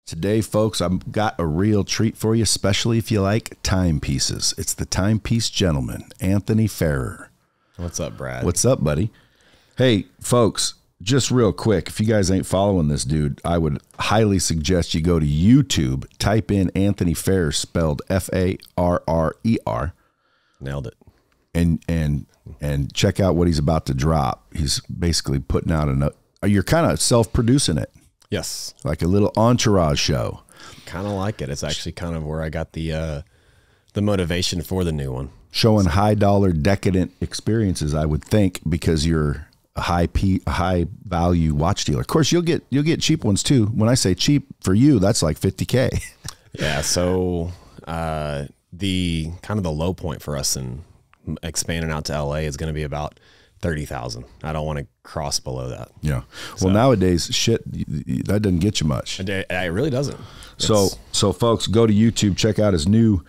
Today, folks, I've got a real treat for you, especially if you like timepieces. It's the Timepiece Gentleman, Anthony Farrer. What's up, Brad? What's up, buddy? Hey, folks, just real quick, if you guys ain't following this dude, I would highly suggest you go to YouTube, type in Anthony Farrer, spelled F-A-R-R-E-R. Nailed it. And check out what he's about to drop. He's basically putting out you're kind of self-producing it. Yes. Like a little entourage show. Kind of like it. It's actually kind of where I got the motivation for the new one. Showing high dollar decadent experiences, I would think, because you're a high value watch dealer. Of course, you'll get cheap ones too. When I say cheap for you, that's like $50K. Yeah. So the kind of the low point for us in expanding out to LA is going to be about 30,000. I don't want to cross below that. Yeah. Well, nowadays, shit, that doesn't get you much. It really doesn't. So folks, go to YouTube, check out his new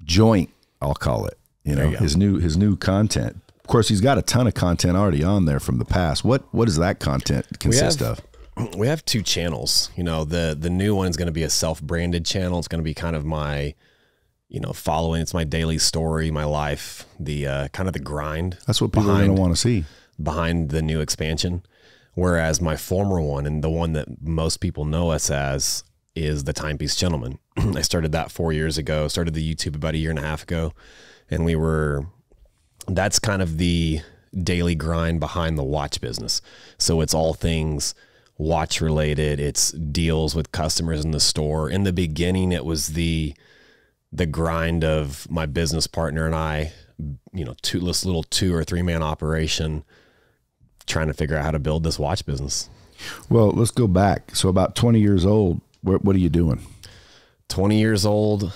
joint, I'll call it. You know, his new content. Of course, he's got a ton of content already on there from the past. What does that content consist of? We have two channels. You know, the new one is going to be a self-branded channel. It's going to be kind of my, following. It's my daily story, my life, the kind of the grind. That's what people are going to want to see behind the new expansion. Whereas my former one, and the one that most people know us as, is the Timepiece Gentleman. I started that 4 years ago, started the YouTube about 1.5 years ago. And that's kind of the daily grind behind the watch business. So it's all things watch related. It's deals with customers in the store. In the beginning, it was the grind of my business partner and I, this little 2 or 3 man operation, trying to figure out how to build this watch business. Well, let's go back. So about 20 years old, what are you doing? 20 years old,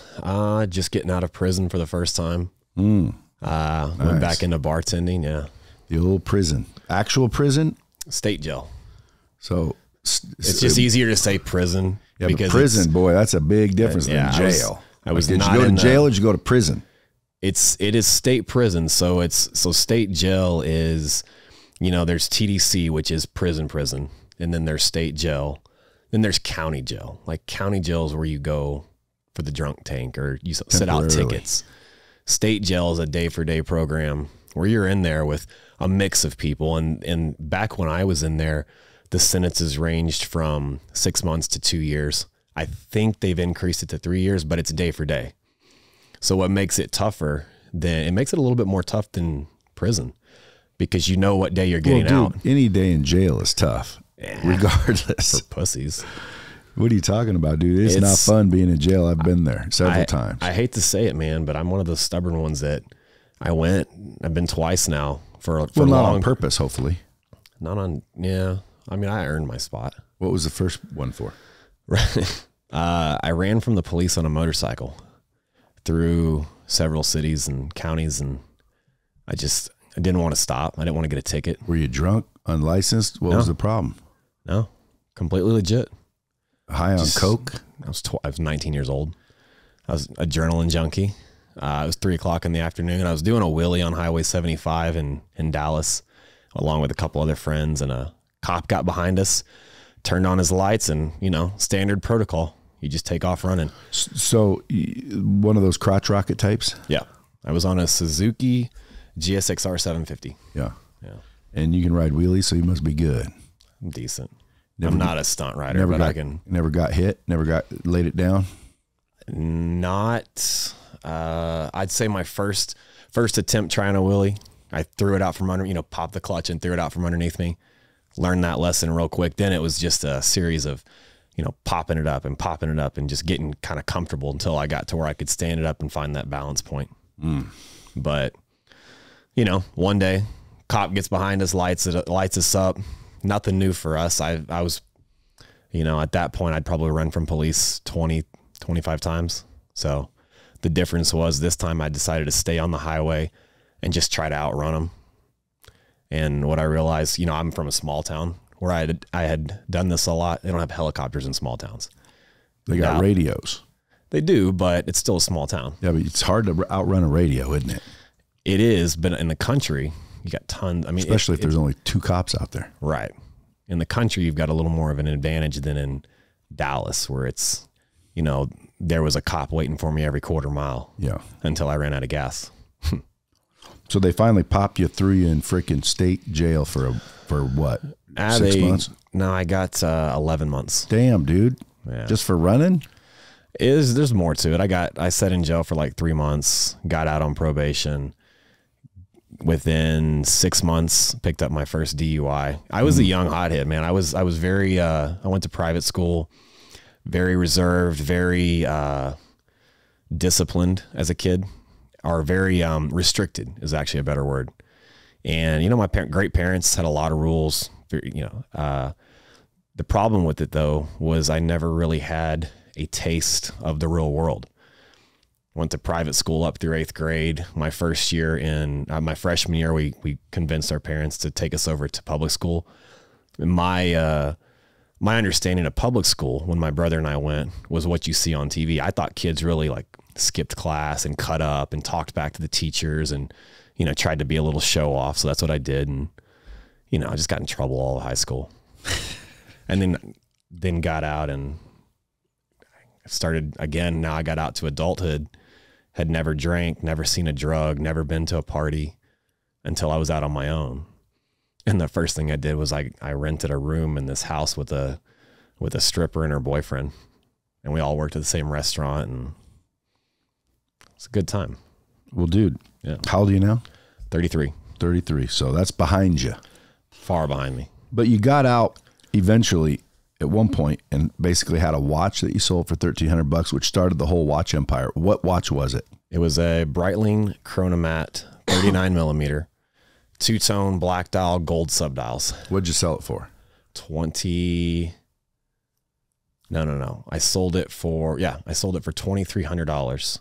just getting out of prison for the first time. Nice. Went back into bartending. Yeah. The old prison, actual prison, state jail. So it's just easier to say prison. Yeah, because prison, boy, that's a big difference than jail. Did you go to jail or did you go to prison? It is state prison. So state jail is, there's TDC, which is prison. And then there's state jail. Then there's county jail. Like county jail is where you go for the drunk tank or you set out tickets. State jail is a day-for-day program where you're in there with a mix of people. And back when I was in there, the sentences ranged from 6 months to 2 years. I think they've increased it to 3 years, but it's day for day. So what makes it tougher, it makes it a little bit more tough than prison because you know what day you're getting out. Any day in jail is tough, regardless. For pussies. What are you talking about, dude? It's not fun being in jail. I've been there several times. I hate to say it, man, but I'm one of those stubborn ones that I've been twice now for not on purpose, hopefully. Not on, yeah. I mean, I earned my spot. What was the first one for? I ran from the police on a motorcycle through several cities and counties, and I didn't want to stop. I didn't want to get a ticket. Were you drunk, unlicensed? What was the problem? No, completely legit. High on coke? I was 19 years old. I was adrenaline junkie. It was 3 o'clock in the afternoon. I was doing a wheelie on Highway 75 in Dallas, along with a couple other friends, and a cop got behind us, turned on his lights, and standard protocol, you just take off running. So one of those crotch rocket types? Yeah. I was on a Suzuki GSXR 750. Yeah. And you can ride wheelies, so you must be good. I'm decent. I'm not a stunt rider, but I can. Never got hit? Never got laid it down? Not. I'd say my first attempt trying a wheelie, I threw it out from under, popped the clutch and threw it out from underneath me. Learned that lesson real quick. Then it was just a series of, popping it up and just getting kind of comfortable until I got to where I could stand it up and find that balance point. But, one day cop gets behind us, lights us up. Nothing new for us. I was, at that point, I'd probably run from police 20, 25 times. So the difference was this time I decided to stay on the highway and just try to outrun them. And what I realized, I'm from a small town where I had done this a lot. They don't have helicopters in small towns. They got radios. They do, but it's still a small town. Yeah, but it's hard to outrun a radio, isn't it? It is, but in the country, you got tons. I mean, especially if there's only 2 cops out there. Right. In the country, you've got a little more of an advantage than in Dallas, where it's, you know, there was a cop waiting for me every quarter mile. Yeah. Until I ran out of gas. So they finally popped you, threw you in freaking state jail for what? 6 months? No, I got 11 months. Damn, dude. Yeah. Just for running? There's more to it. I sat in jail for like 3 months, got out on probation. Within 6 months, picked up my first DUI. I was a young hothead, man. I was very, I went to private school, very reserved, very disciplined as a kid, or very restricted is actually a better word. And, you know, my great parents had a lot of rules, you know. The problem with it, though, was I never really had a taste of the real world. Went to private school up through 8th grade. My first year in my freshman year, we convinced our parents to take us over to public school. My understanding of public school when my brother and I went was what you see on TV. I thought kids really like skipped class and cut up and talked back to the teachers and, you know, tried to be a little show off. So that's what I did. And, you know, I just got in trouble all of high school and then got out and started again. Now I got out to adulthood. Had never drank, never seen a drug, never been to a party until I was out on my own. And the first thing I did was I rented a room in this house with a stripper and her boyfriend. And we all worked at the same restaurant, and it's a good time. Well, dude, yeah. How old are you now? 33. 33. So that's behind you. Far behind me. But you got out eventually at one point and basically had a watch that you sold for $1,300, which started the whole watch empire. What watch was it? It was a Breitling Chronomat 39 millimeter, two-tone black dial gold subdials. What'd you sell it for? 20. No. I sold it for $2,300,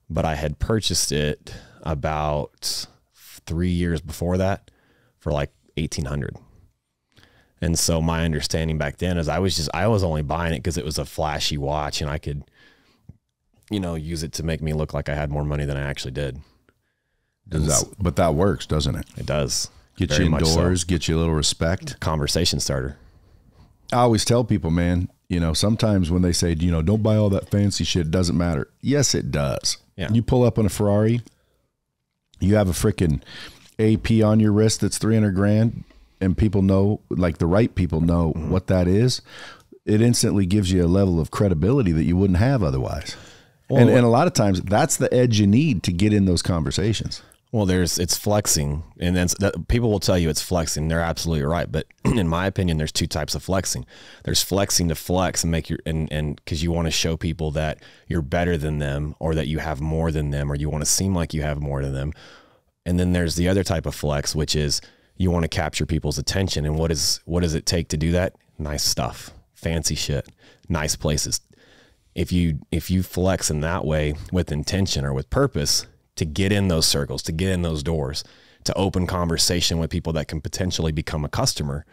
but I had purchased it about 3 years before that for like $1,800. And so my understanding back then is I was only buying it because it was a flashy watch and I could, you know, use it to make me look like I had more money than I actually did. But that works, doesn't it? It does. Get you indoors, get you a little respect. Conversation starter. I always tell people, man, you know, sometimes when they say, you know, don't buy all that fancy shit, it doesn't matter. Yes, it does. Yeah. You pull up on a Ferrari, you have a freaking AP on your wrist that's 300 grand. And people know, like the right people know what that is. It instantly gives you a level of credibility that you wouldn't have otherwise. Well, and a lot of times that's the edge you need to get in those conversations. Well, it's flexing, and then people will tell you it's flexing. They're absolutely right. But in my opinion, there's two types of flexing. There's flexing to flex and make your, and cause you want to show people that you're better than them or that you have more than them, or you want to seem like you have more than them. And then there's the other type of flex, which is, you want to capture people's attention. And what does it take to do that? Nice stuff, fancy shit, nice places. If you flex in that way with intention or with purpose to get in those circles, to get in those doors, to open conversation with people that can potentially become a customer,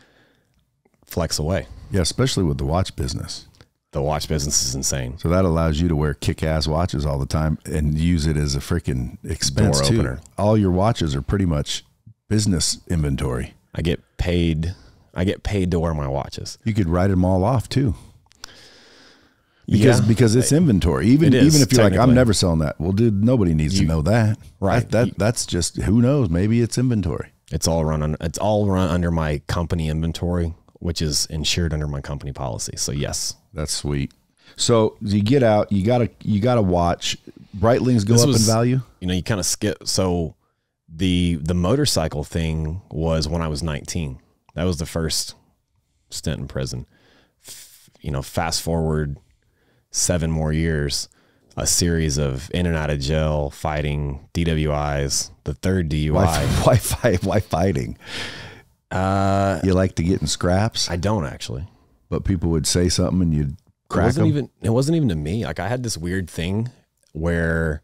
flex away. Yeah, especially with the watch business. The watch business is insane. So that allows you to wear kick-ass watches all the time and use it as a freaking expense door opener. Too. All your watches are pretty much business inventory. I get paid to wear my watches. You could write them all off too. Because it's inventory. Even if you're like, I'm never selling that. Well, dude, nobody needs to know that. Right. That's just, who knows? Maybe it's inventory. It's all run under my company inventory, which is insured under my company policy. So yes. That's sweet. So you get out, you gotta watch. Breitlings go up in value. You know, you kind of skip. So the motorcycle thing was when I was 19. That was the first stint in prison. You know, fast forward 7 more years, a series of in and out of jail, fighting, DWIs, the third DUI. Why fighting? You like to get in scraps? I don't actually. But people would say something and you'd crack them? It wasn't even to me. Like I had this weird thing where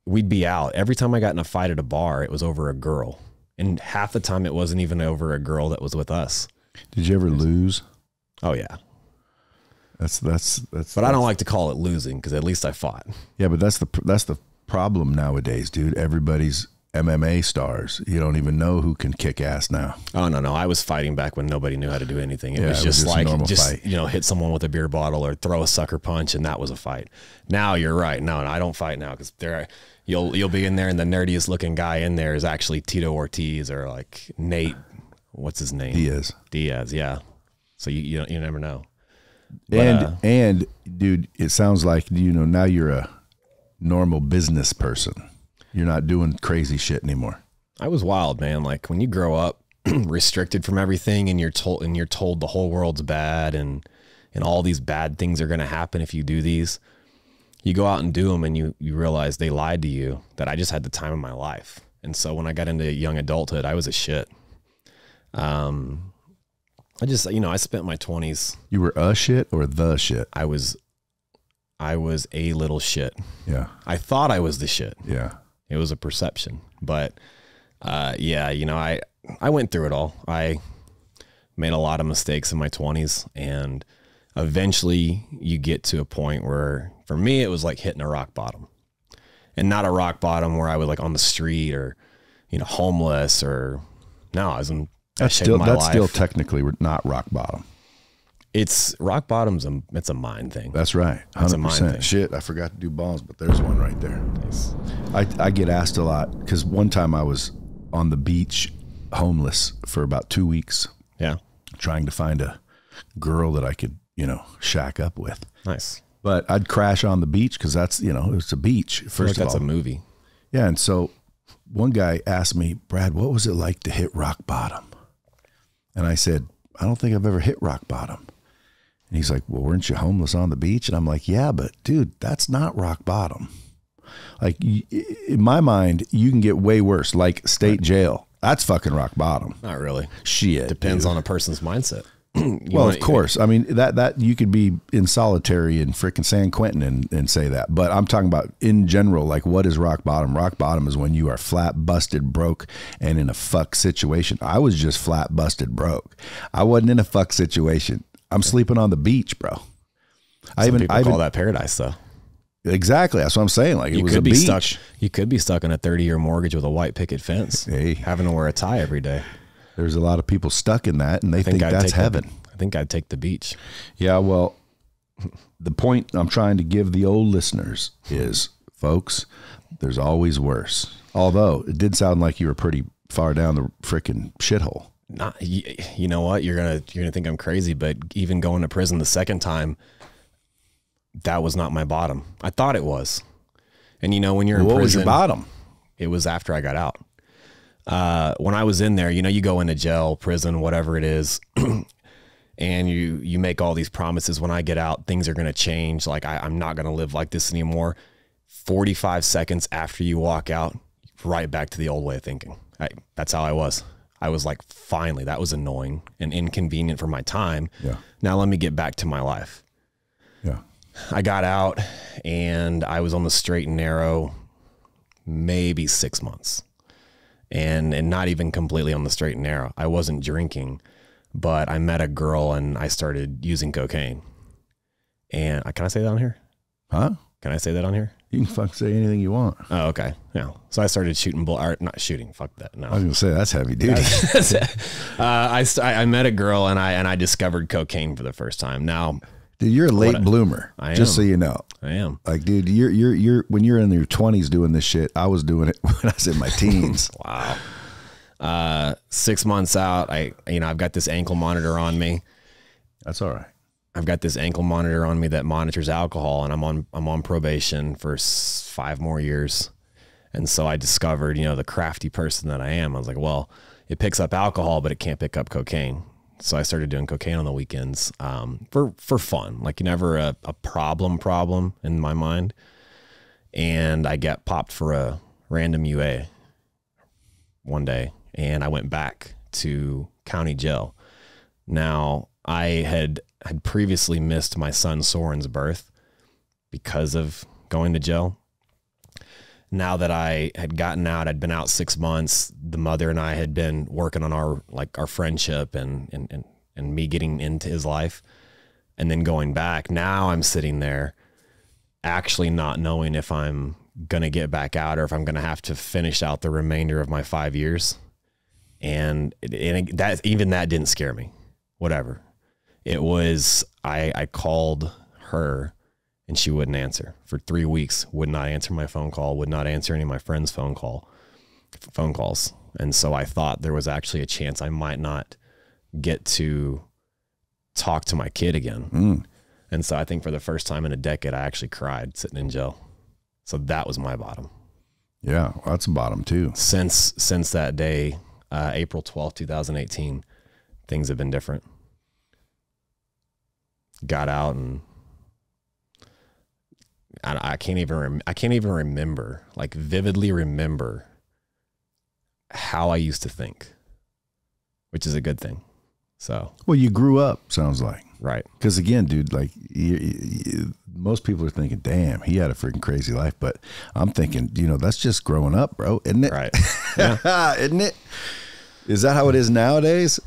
we'd be out. Every time I got in a fight at a bar, it was over a girl. And half the time it wasn't even over a girl that was with us. Did you ever lose? Oh yeah. But I don't like to call it losing because at least I fought. Yeah, but that's the problem nowadays, dude. Everybody's MMA stars. You don't even know who can kick ass now. Oh, no. I was fighting back when nobody knew how to do anything. It Yeah, was it was just just a like, normal fight. you know, hit someone with a beer bottle or throw a sucker punch, and that was a fight. Now you're right. No, I don't fight now because you'll be in there, and the nerdiest looking guy in there is actually Tito Ortiz or like Nate. What's his name? Diaz. Yeah. So you never know. But, and dude, it sounds like, you know, now you're a normal business person. You're not doing crazy shit anymore. I was wild, man. Like when you grow up restricted from everything, and you're told the whole world's bad, and all these bad things are going to happen if you do these, you go out and do them, and you realize they lied to you, that I just had the time of my life. And so when I got into young adulthood, I was a shit. I just, you know, I spent my 20s. You were a shit or the shit? I was a little shit. Yeah. I thought I was the shit. Yeah. It was a perception, but, yeah, you know, I went through it all. I made a lot of mistakes in my 20s, and eventually you get to a point where, for me, it was like hitting a rock bottom, and not a rock bottom where I was like on the street or, you know, homeless or no, I was in that's still technically not rock bottom. It's rock bottom's it's a mind thing. That's right. 100%. Shit, I forgot to do balls, but there's one right there. Nice. I get asked a lot because one time I was on the beach homeless for about 2 weeks. Yeah. Trying to find a girl that I could, you know, shack up with. Nice. But I'd crash on the beach because that's, you know, it's a beach. First of all, that's a movie. Yeah. And so one guy asked me, Brad, what was it like to hit rock bottom? And I said, I don't think I've ever hit rock bottom. And he's like, well, weren't you homeless on the beach? And I'm like, yeah, but dude, that's not rock bottom. Like in my mind, you can get way worse, like state jail. That's fucking rock bottom. Not really. Shit. Depends on a person's mindset. Well, of course. I mean, that you could be in solitary in frickin' San Quentin and say that. But I'm talking about in general, like what is rock bottom? Rock bottom is when you are flat, busted, broke, and in a fuck situation. I was just flat, busted, broke. I wasn't in a fuck situation. I'm sleeping on the beach, bro. People call that paradise, though. Exactly. That's what I'm saying. Like it was a beach. You could be stuck in a 30-year mortgage with a white picket fence, having to wear a tie every day. There's a lot of people stuck in that, and they think that's heaven. I think I'd take the beach. Yeah, well, the point I'm trying to give the old listeners is, folks, there's always worse. Although it did sound like you were pretty far down the freaking shithole. You know what? You're gonna think I'm crazy, but even going to prison the second time, that was not my bottom. I thought it was. And you know, when you're in prison, what was your bottom? It was after I got out. When I was in there, you know, you go into jail, prison, whatever it is, and you make all these promises. When I get out, things are going to change. Like I'm not going to live like this anymore. 45 seconds after you walk out, right back to the old way of thinking. That's how I was. I was like, finally, that was annoying and inconvenient for my time. Yeah. Now let me get back to my life. Yeah. I got out and I was on the straight and narrow, maybe 6 months. And not even completely on the straight and narrow. I wasn't drinking, but I met a girl and I started using cocaine. And can I say that on here? Huh? Can I say that on here? You can fucking say anything you want. Oh, okay. Yeah. So I started shooting not shooting. Fuck that. No. I was gonna say that's heavy duty. I met a girl and I discovered cocaine for the first time. Now, dude, you're a late bloomer. I am. Just so you know. I am. Like, dude, you're when you're in your 20s doing this shit. I was doing it when I was in my teens. Wow. 6 months out, I've got this ankle monitor on me. That's all right. I've got this ankle monitor on me that monitors alcohol, and I'm on probation for 5 more years. And so I discovered, you know, the crafty person that I am. I was like, well, it picks up alcohol, but it can't pick up cocaine. So I started doing cocaine on the weekends for fun, like never a problem in my mind. And I got popped for a random UA one day, and I went back to county jail. Now, I had previously missed my son Soren's birth because of going to jail. Now that I had gotten out, I'd been out 6 months. The mother and I had been working on our friendship and me getting into his life, and then going back. Now I'm sitting there actually not knowing if I'm going to get back out or if I'm going to have to finish out the remainder of my 5 years. And that didn't scare me. Whatever. It was, I called her and she wouldn't answer for 3 weeks, would not answer my phone call, would not answer any of my friends' phone calls. And so I thought there was actually a chance I might not get to talk to my kid again. And so I think for the first time in a decade, I actually cried sitting in jail. So that was my bottom. Yeah, well, that's a bottom too. Since that day, April 12th, 2018, things have been different. Got out and I can't even remember, like vividly remember how I used to think, which is a good thing. So, well, you grew up, sounds like. Right. Because again, dude, like most people are thinking, damn, he had a freaking crazy life. But I'm thinking, you know, that's just growing up, bro. Isn't it? Right. Yeah. Isn't it? Is that how it is nowadays?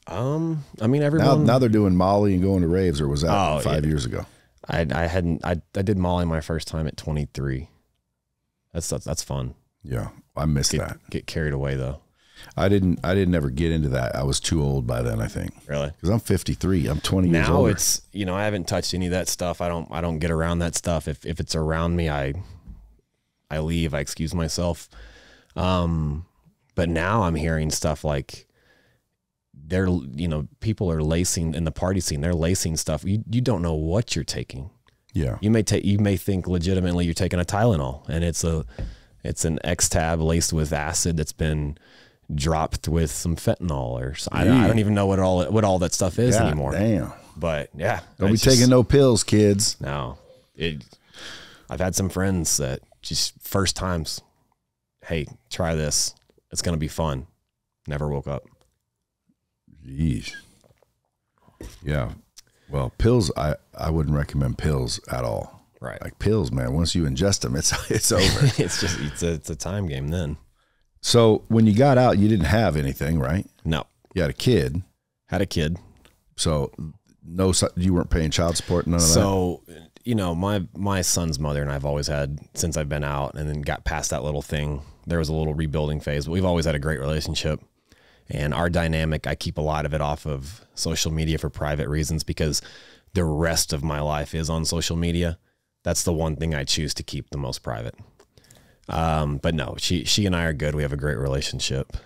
I mean, everyone now they're doing Molly and going to raves, or was that 5 years ago? I did Molly my first time at 23. That's fun. Yeah. I missed that. Get carried away though. I didn't ever get into that. I was too old by then, I think. Really? Because I'm 53. I'm 20 years older. Now it's, you know, I haven't touched any of that stuff. I don't get around that stuff. If it's around me, I leave, I excuse myself. But now I'm hearing stuff like people are lacing in the party scene. They're lacing stuff. You don't know what you're taking. Yeah. You may think legitimately you're taking a Tylenol and it's an X-Tab laced with acid that's been dropped with some fentanyl or I don't even know what all that stuff is anymore. Damn. But yeah, don't be taking no pills, kids. No, I've had some friends that just first times, hey, try this. It's going to be fun. Never woke up. Jeez. Yeah. Well, pills, I wouldn't recommend pills at all. Right. Like pills, man, once you ingest them, it's over. it's a time game then. So when you got out, you didn't have anything, right? No. You had a kid. Had a kid. So you weren't paying child support, none of that? So, you know, my son's mother and I've always had, since I've been out and then got past that little thing, there was a little rebuilding phase, but we've always had a great relationship. And our dynamic, I keep a lot of it off of social media for private reasons because the rest of my life is on social media. That's the one thing I choose to keep the most private. But no, she and I are good. We have a great relationship.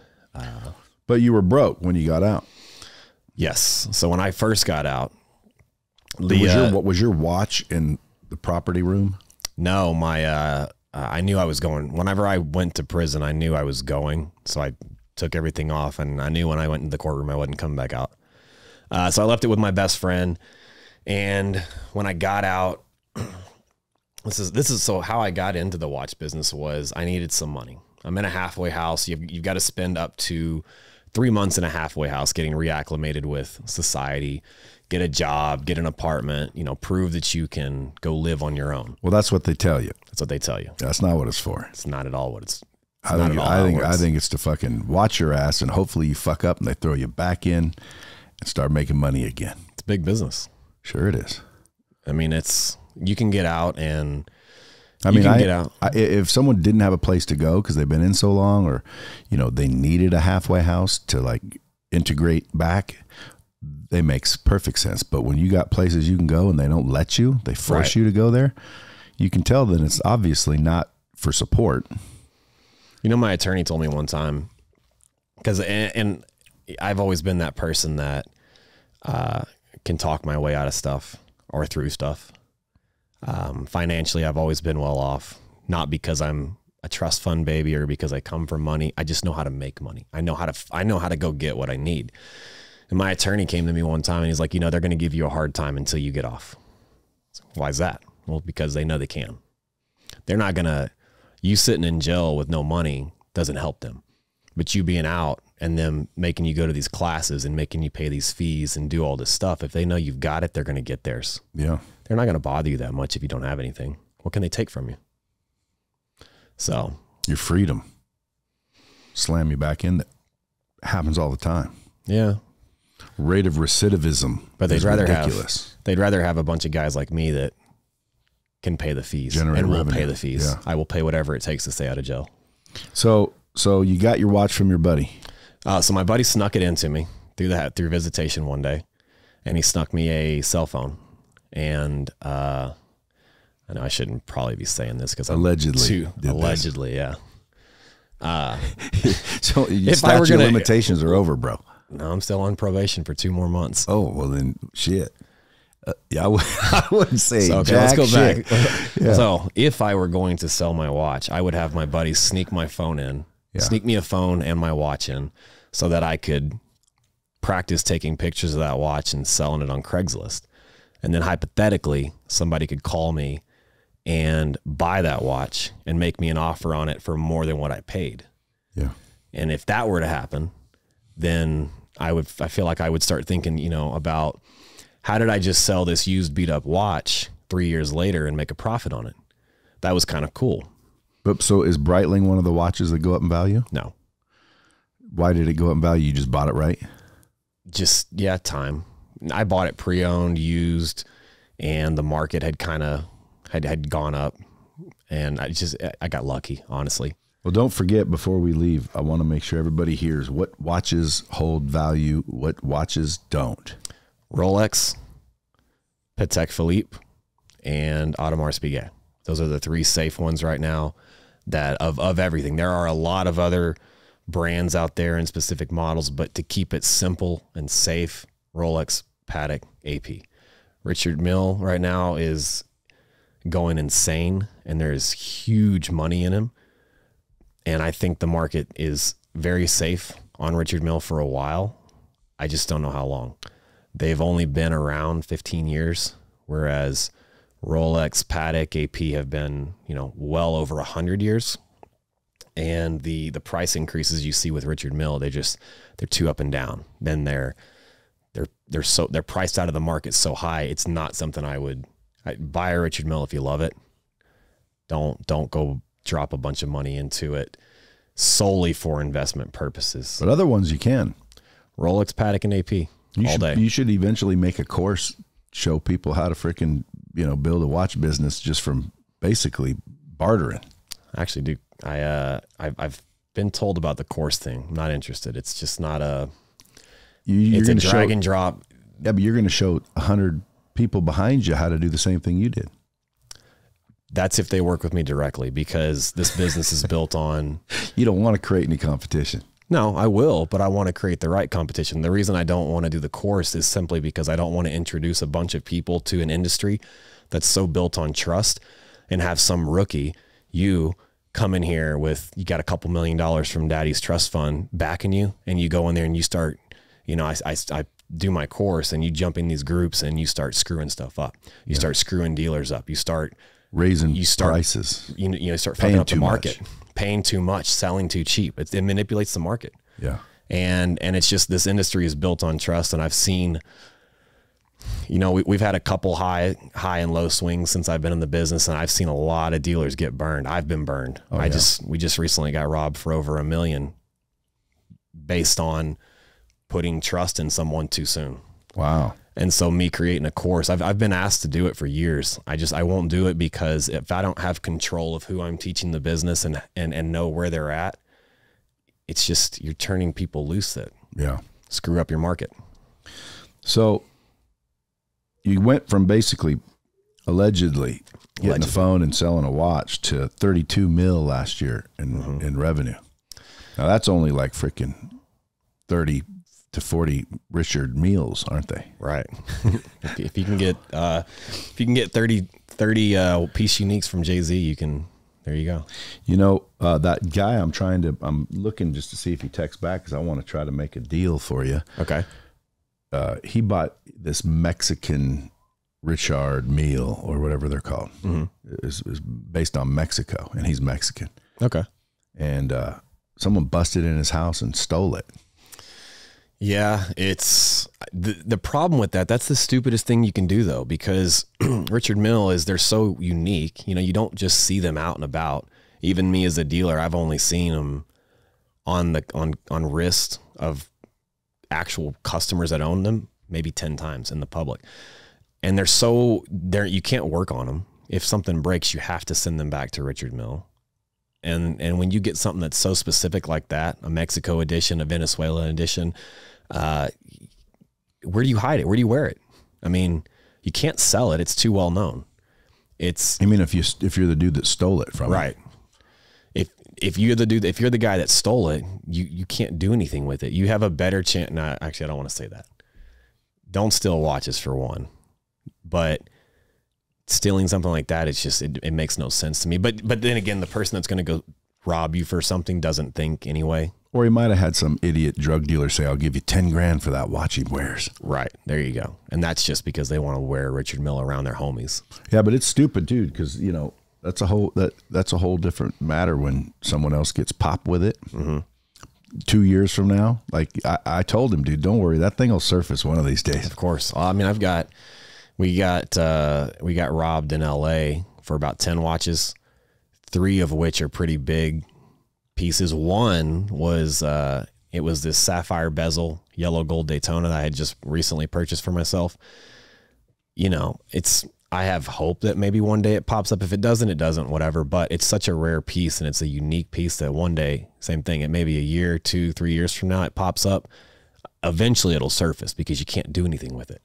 But you were broke when you got out. Yes. So when I first got out, what was your watch in the property room? No, I knew I was going. Whenever I went to prison, I knew I was going. So I took everything off and I knew when I went into the courtroom, I wasn't coming back out. So I left it with my best friend. And when I got out, this is so how I got into the watch business was I needed some money. I'm in a halfway house. You've got to spend up to 3 months in a halfway house getting reacclimated with society, get a job, get an apartment, you know, prove that you can go live on your own. Well, that's what they tell you. That's what they tell you. That's not what it's for. It's not at all what it's I think it's to fucking watch your ass and hopefully you fuck up and they throw you back in and start making money again. It's big business. Sure it is. I mean, you can get out and if someone didn't have a place to go because they've been in so long or, you know, they needed a halfway house to like integrate back, they makes perfect sense. But when you got places you can go and they don't let you, they force you to go there, you can tell that it's obviously not for support. You know, my attorney told me one time, and I've always been that person that can talk my way out of stuff or through stuff. Financially, I've always been well off, not because I'm a trust fund baby or because I come from money. I just know how to make money. I know how to go get what I need. And my attorney came to me one time and he's like, you know, they're going to give you a hard time until you get off. Why is that? Well, because they know they can. They're not going to, you sitting in jail with no money doesn't help them, but you being out and them making you go to these classes and making you pay these fees and do all this stuff. If they know you've got it, they're going to get theirs. Yeah. They're not going to bother you that much if you don't have anything. What can they take from you? So your freedom, slam you back in. That happens all the time. Yeah. Rate of recidivism. But they'd rather have a bunch of guys like me that can pay the fees Generate and will revenue. pay the fees. Yeah. I will pay whatever it takes to stay out of jail. So you got your watch from your buddy. So my buddy snuck it into me through visitation one day, and he snuck me a cell phone. And I know I shouldn't probably be saying this because Allegedly. Allegedly, yeah. So if I were statute of gonna, limitations are over, bro. No, I'm still on probation for 2 more months. Oh, well then shit. Yeah, I wouldn't say So, okay, jack let's go shit. back. Yeah. So if I were going to sell my watch, I would have my buddies sneak my phone in, sneak me a phone and my watch in so that I could practice taking pictures of that watch and selling it on Craigslist. And then hypothetically, somebody could call me and buy that watch and make me an offer on it for more than what I paid. Yeah. And if that were to happen, then I feel like I would start thinking, you know, about how did I just sell this used beat up watch 3 years later and make a profit on it? That was kind of cool. But so is Breitling one of the watches that go up in value? No, Why did it go up in value? You just bought it, right? just, yeah, time. I bought it pre-owned, used, and the market had kind of had gone up, and I got lucky, honestly. Well, don't forget, before we leave, I want to make sure everybody hears what watches hold value, what watches don't. Rolex, Patek Philippe, and Audemars Piguet. Those are the 3 safe ones right now that of everything. There are a lot of other brands out there and specific models, but to keep it simple and safe, Rolex, Patek, AP. Richard Mille right now is going insane, and there's huge money in him. And I think the market is very safe on Richard Mille for a while. I just don't know how long. They've only been around 15 years, whereas Rolex, Patek, AP have been, you know, well over 100 years. And the price increases you see with Richard Mille, they're too up and down. Then they're priced out of the market so high. It's not something I'd buy a Richard Mille if you love it. Don't go drop a bunch of money into it solely for investment purposes. But other ones you can. Rolex, Patek, and AP all day. You should eventually make a course, show people how to freaking, you know, build a watch business just from basically bartering. I actually do. I've been told about the course thing. I'm not interested. It's just not a. It's a drag and drop. Yeah, but you're going to show 100 people behind you how to do the same thing you did. That's if they work with me directly, because this business is built on. You don't want to create any competition. No, I will, but I want to create the right competition. The reason I don't want to do the course is simply because I don't want to introduce a bunch of people to an industry that's so built on trust and have some rookie, you come in here with, you got a couple $1 million from daddy's trust fund backing you, and you go in there and you start, you know, I do my course and you jump in these groups and you start screwing stuff up. You start screwing dealers up. You start raising prices. You start fucking up the market, paying too much, selling too cheap. It manipulates the market. Yeah. And it's just, this industry is built on trust. And I've seen, you know, we've had a couple high and low swings since I've been in the business, and I've seen a lot of dealers get burned. I've been burned. We just recently got robbed for over $1 million based on putting trust in someone too soon. Wow. And so me creating a course, I've been asked to do it for years. I won't do it, because if I don't have control of who I'm teaching the business and know where they're at, it's just, you're turning people loose that screw up your market. So you went from basically allegedly getting a phone and selling a watch to 32 mil last year in revenue. Now that's only like freaking 30 to 40 Richard meals, aren't they? Right. if you can get 30 piece uniques from Jay-Z, there you go. You know, that guy I'm looking just to see if he texts back, because I want to try to make a deal for you. Okay. He bought this Mexican Richard meal, or whatever they're called. Is based on Mexico, and he's Mexican. Okay. And someone busted in his house and stole it. Yeah, it's the problem with that. That's the stupidest thing you can do, though, because Richard Mille they're so unique. You know, you don't just see them out and about. Even me as a dealer, I've only seen them on wrist of actual customers that own them maybe 10 times in the public. And you can't work on them. if something breaks, you have to send them back to Richard Mille. And when you get something that's so specific like that, a Mexico edition, a Venezuela edition, where do you hide it? Where do you wear it? I mean, you can't sell it. It's too well known. It's. I mean, if you're the dude that stole it from right. If you're the dude, if you're the guy that stole it, you can't do anything with it. You have a better chance. No, actually, I don't want to say that. Don't steal watches for one, but stealing something like that, it's just, it makes no sense to me. But then again, the person that's going to go rob you for something doesn't think anyway. Or he might have had some idiot drug dealer say, I'll give you 10 grand for that watch he wears. Right. There you go. And that's just because they want to wear Richard Mille around their homies. Yeah, but it's stupid, dude, because, you know, that's a whole different matter when someone else gets popped with it. 2 years from now. Like I told him, dude, don't worry. That thing will surface one of these days. Of course. I mean, we got robbed in LA for about 10 watches, 3 of which are pretty big pieces. One was, it was this sapphire bezel, yellow gold Daytona that I had just recently purchased for myself. You know, I have hope that maybe one day it pops up. If it doesn't, it doesn't, whatever. But it's such a rare piece and it's a unique piece that one day, same thing, it may be a year, 2, 3 years from now, it pops up. Eventually it'll surface because you can't do anything with it.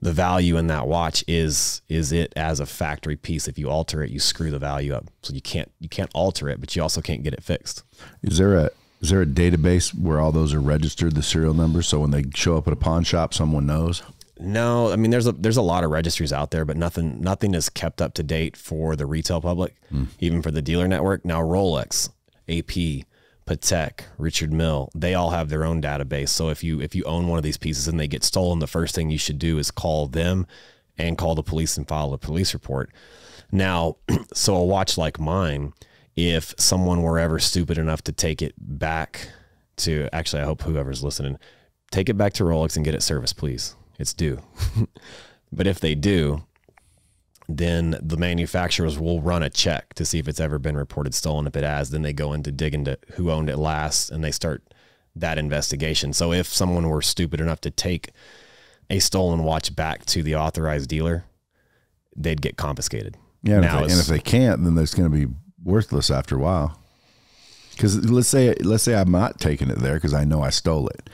The value in that watch is it as a factory piece. If you alter it, you screw the value up. So you can't alter it, but you also can't get it fixed. Is there a database where all those are registered, the serial numbers, so when they show up at a pawn shop, someone knows? No, I mean, there's a lot of registries out there, but nothing is kept up to date for the retail public, even for the dealer network. Now, Rolex, AP, Patek, Richard Mille, they all have their own database. So if you own one of these pieces and they get stolen, the first thing you should do is call them and call the police and file a police report. Now, so a watch like mine, if someone were ever stupid enough to take it back to, actually, I hope whoever's listening, take it back to Rolex and get it serviced, please. It's due. But if they do, then the manufacturers will run a check to see if it's ever been reported stolen. If it has, then they go into dig into who owned it last and they start that investigation. So if someone were stupid enough to take a stolen watch back to the authorized dealer, they'd get confiscated. Yeah, and if they can't, then it's going to be worthless after a while. Because let's say I'm not taking it there because I know I stole it.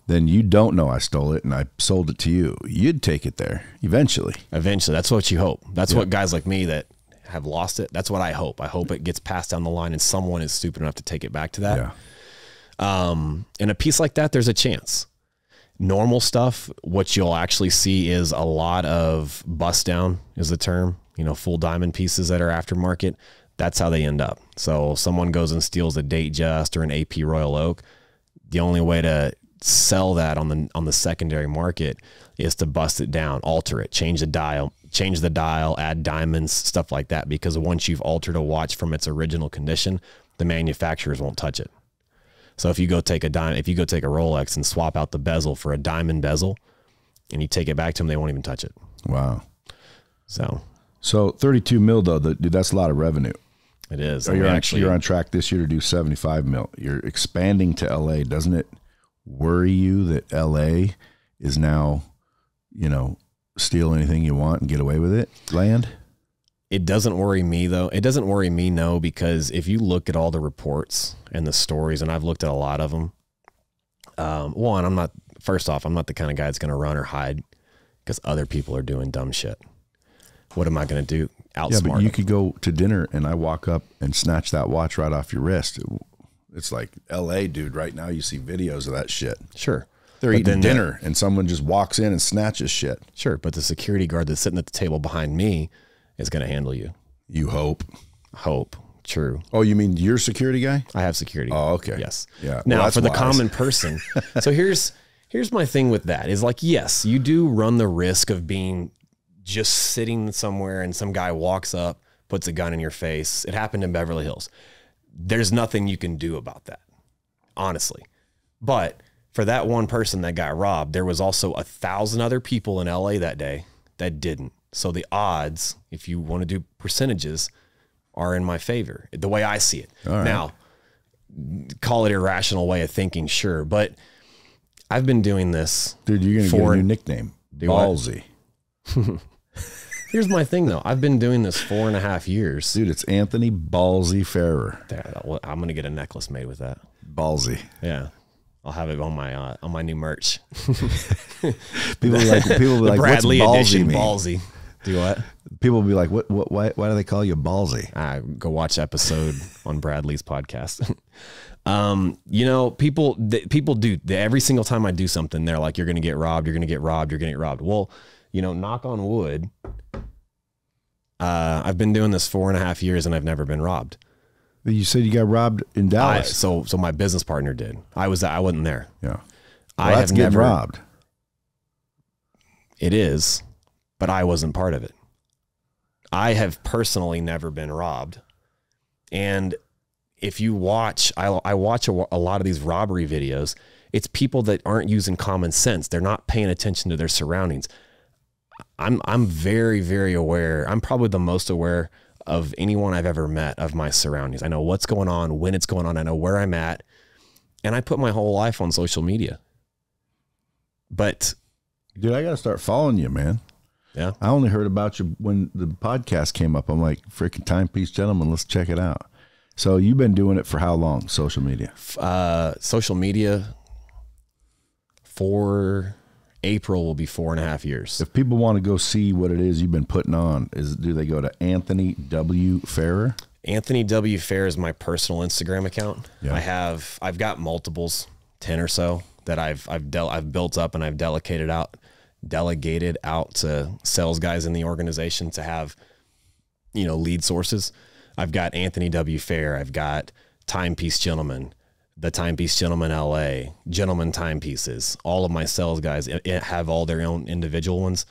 Then you don't know I stole it and I sold it to you. You'd take it there eventually. Eventually. That's what you hope. That's what guys like me that have lost it, that's what I hope. I hope it gets passed down the line and someone is stupid enough to take it back to that. In a piece like that, there's a chance. Normal stuff, what you'll actually see is a lot of bust down is the term, you know, full diamond pieces that are aftermarket. That's how they end up. So someone goes and steals a Datejust or an AP Royal Oak. The only way to sell that on the secondary market is to bust it down, alter it, change the dial, add diamonds, stuff like that. Because once you've altered a watch from its original condition, the manufacturers won't touch it. So if you go take a Rolex and swap out the bezel for a diamond bezel, and you take it back to them, they won't even touch it. Wow. So 32 mil though, dude, that's a lot of revenue. It is. You're on track this year to do 75 mil. You're expanding to LA. Doesn't it worry you that LA is now, you know, steal anything you want and get away with it land? It doesn't worry me though. It doesn't worry me, no, because if you look at all the reports and the stories, and I've looked at a lot of them, one, I'm not the kind of guy that's going to run or hide because other people are doing dumb shit. What am I going to do? Outsmart but you could go to dinner and I walk up and snatch that watch right off your wrist. It's like LA, dude. Right now you see videos of that shit. Sure. They're eating dinner and someone just walks in and snatches shit. Sure. But the security guard that's sitting at the table behind me is going to handle you. You hope. Hope. True. Oh, you mean your security guy? I have security. Oh, okay. Yes. Yeah. Now for the common person. So here's my thing with that is like, yes, you do run the risk of being just sitting somewhere and some guy walks up, puts a gun in your face. It happened in Beverly Hills. There's nothing you can do about that, honestly. But for that one person that got robbed, there was also 1,000 other people in LA that day that didn't. So the odds, if you want to do percentages, are in my favor, the way I see it. Right. Now, call it irrational way of thinking, sure. But I've been doing this. Dude, you're going to get a new nickname. Ballsy. Here's my thing though. I've been doing this 4.5 years. Dude, it's Anthony Ballsy Farrer. I'm going to get a necklace made with that. Ballsy. Yeah. I'll have it on my new merch. People be like, what's Lea ballsy edition mean? Ballsy. Do what? People will be like, why do they call you ballsy? Go watch episode on Bradley's podcast. You know, people do every single time I do something, they're like, you're going to get robbed. You're going to get robbed. You're going to get robbed. Well, you know, knock on wood. I've been doing this 4.5 years and I've never been robbed. You said you got robbed in Dallas. So my business partner did. I wasn't there. Yeah. Well, that's getting robbed. It is, but I wasn't part of it. I have personally never been robbed. And if you watch, I watch a lot of these robbery videos. It's people that aren't using common sense. They're not paying attention to their surroundings. I'm very, very aware. I'm probably the most aware of anyone I've ever met of my surroundings. I know what's going on, when it's going on. I know where I'm at. And I put my whole life on social media. But dude, I got to start following you, man. Yeah. I only heard about you when the podcast came up. I'm like, freaking Timepiece Gentleman, let's check it out. So you've been doing it for how long, social media? Social media for April will be 4.5 years. If people want to go see what it is you've been putting on, do they go to Anthony W. Farrer? Anthony W. Farrer is my personal Instagram account. Yeah. I've got multiples, 10 or so that I've built up and I've delegated out to sales guys in the organization to have, you know, lead sources. I've got Anthony W. Farrer. I've got Timepiece Gentleman, the Timepiece Gentleman LA, Gentleman Timepieces. All of my sales guys have all their own individual ones.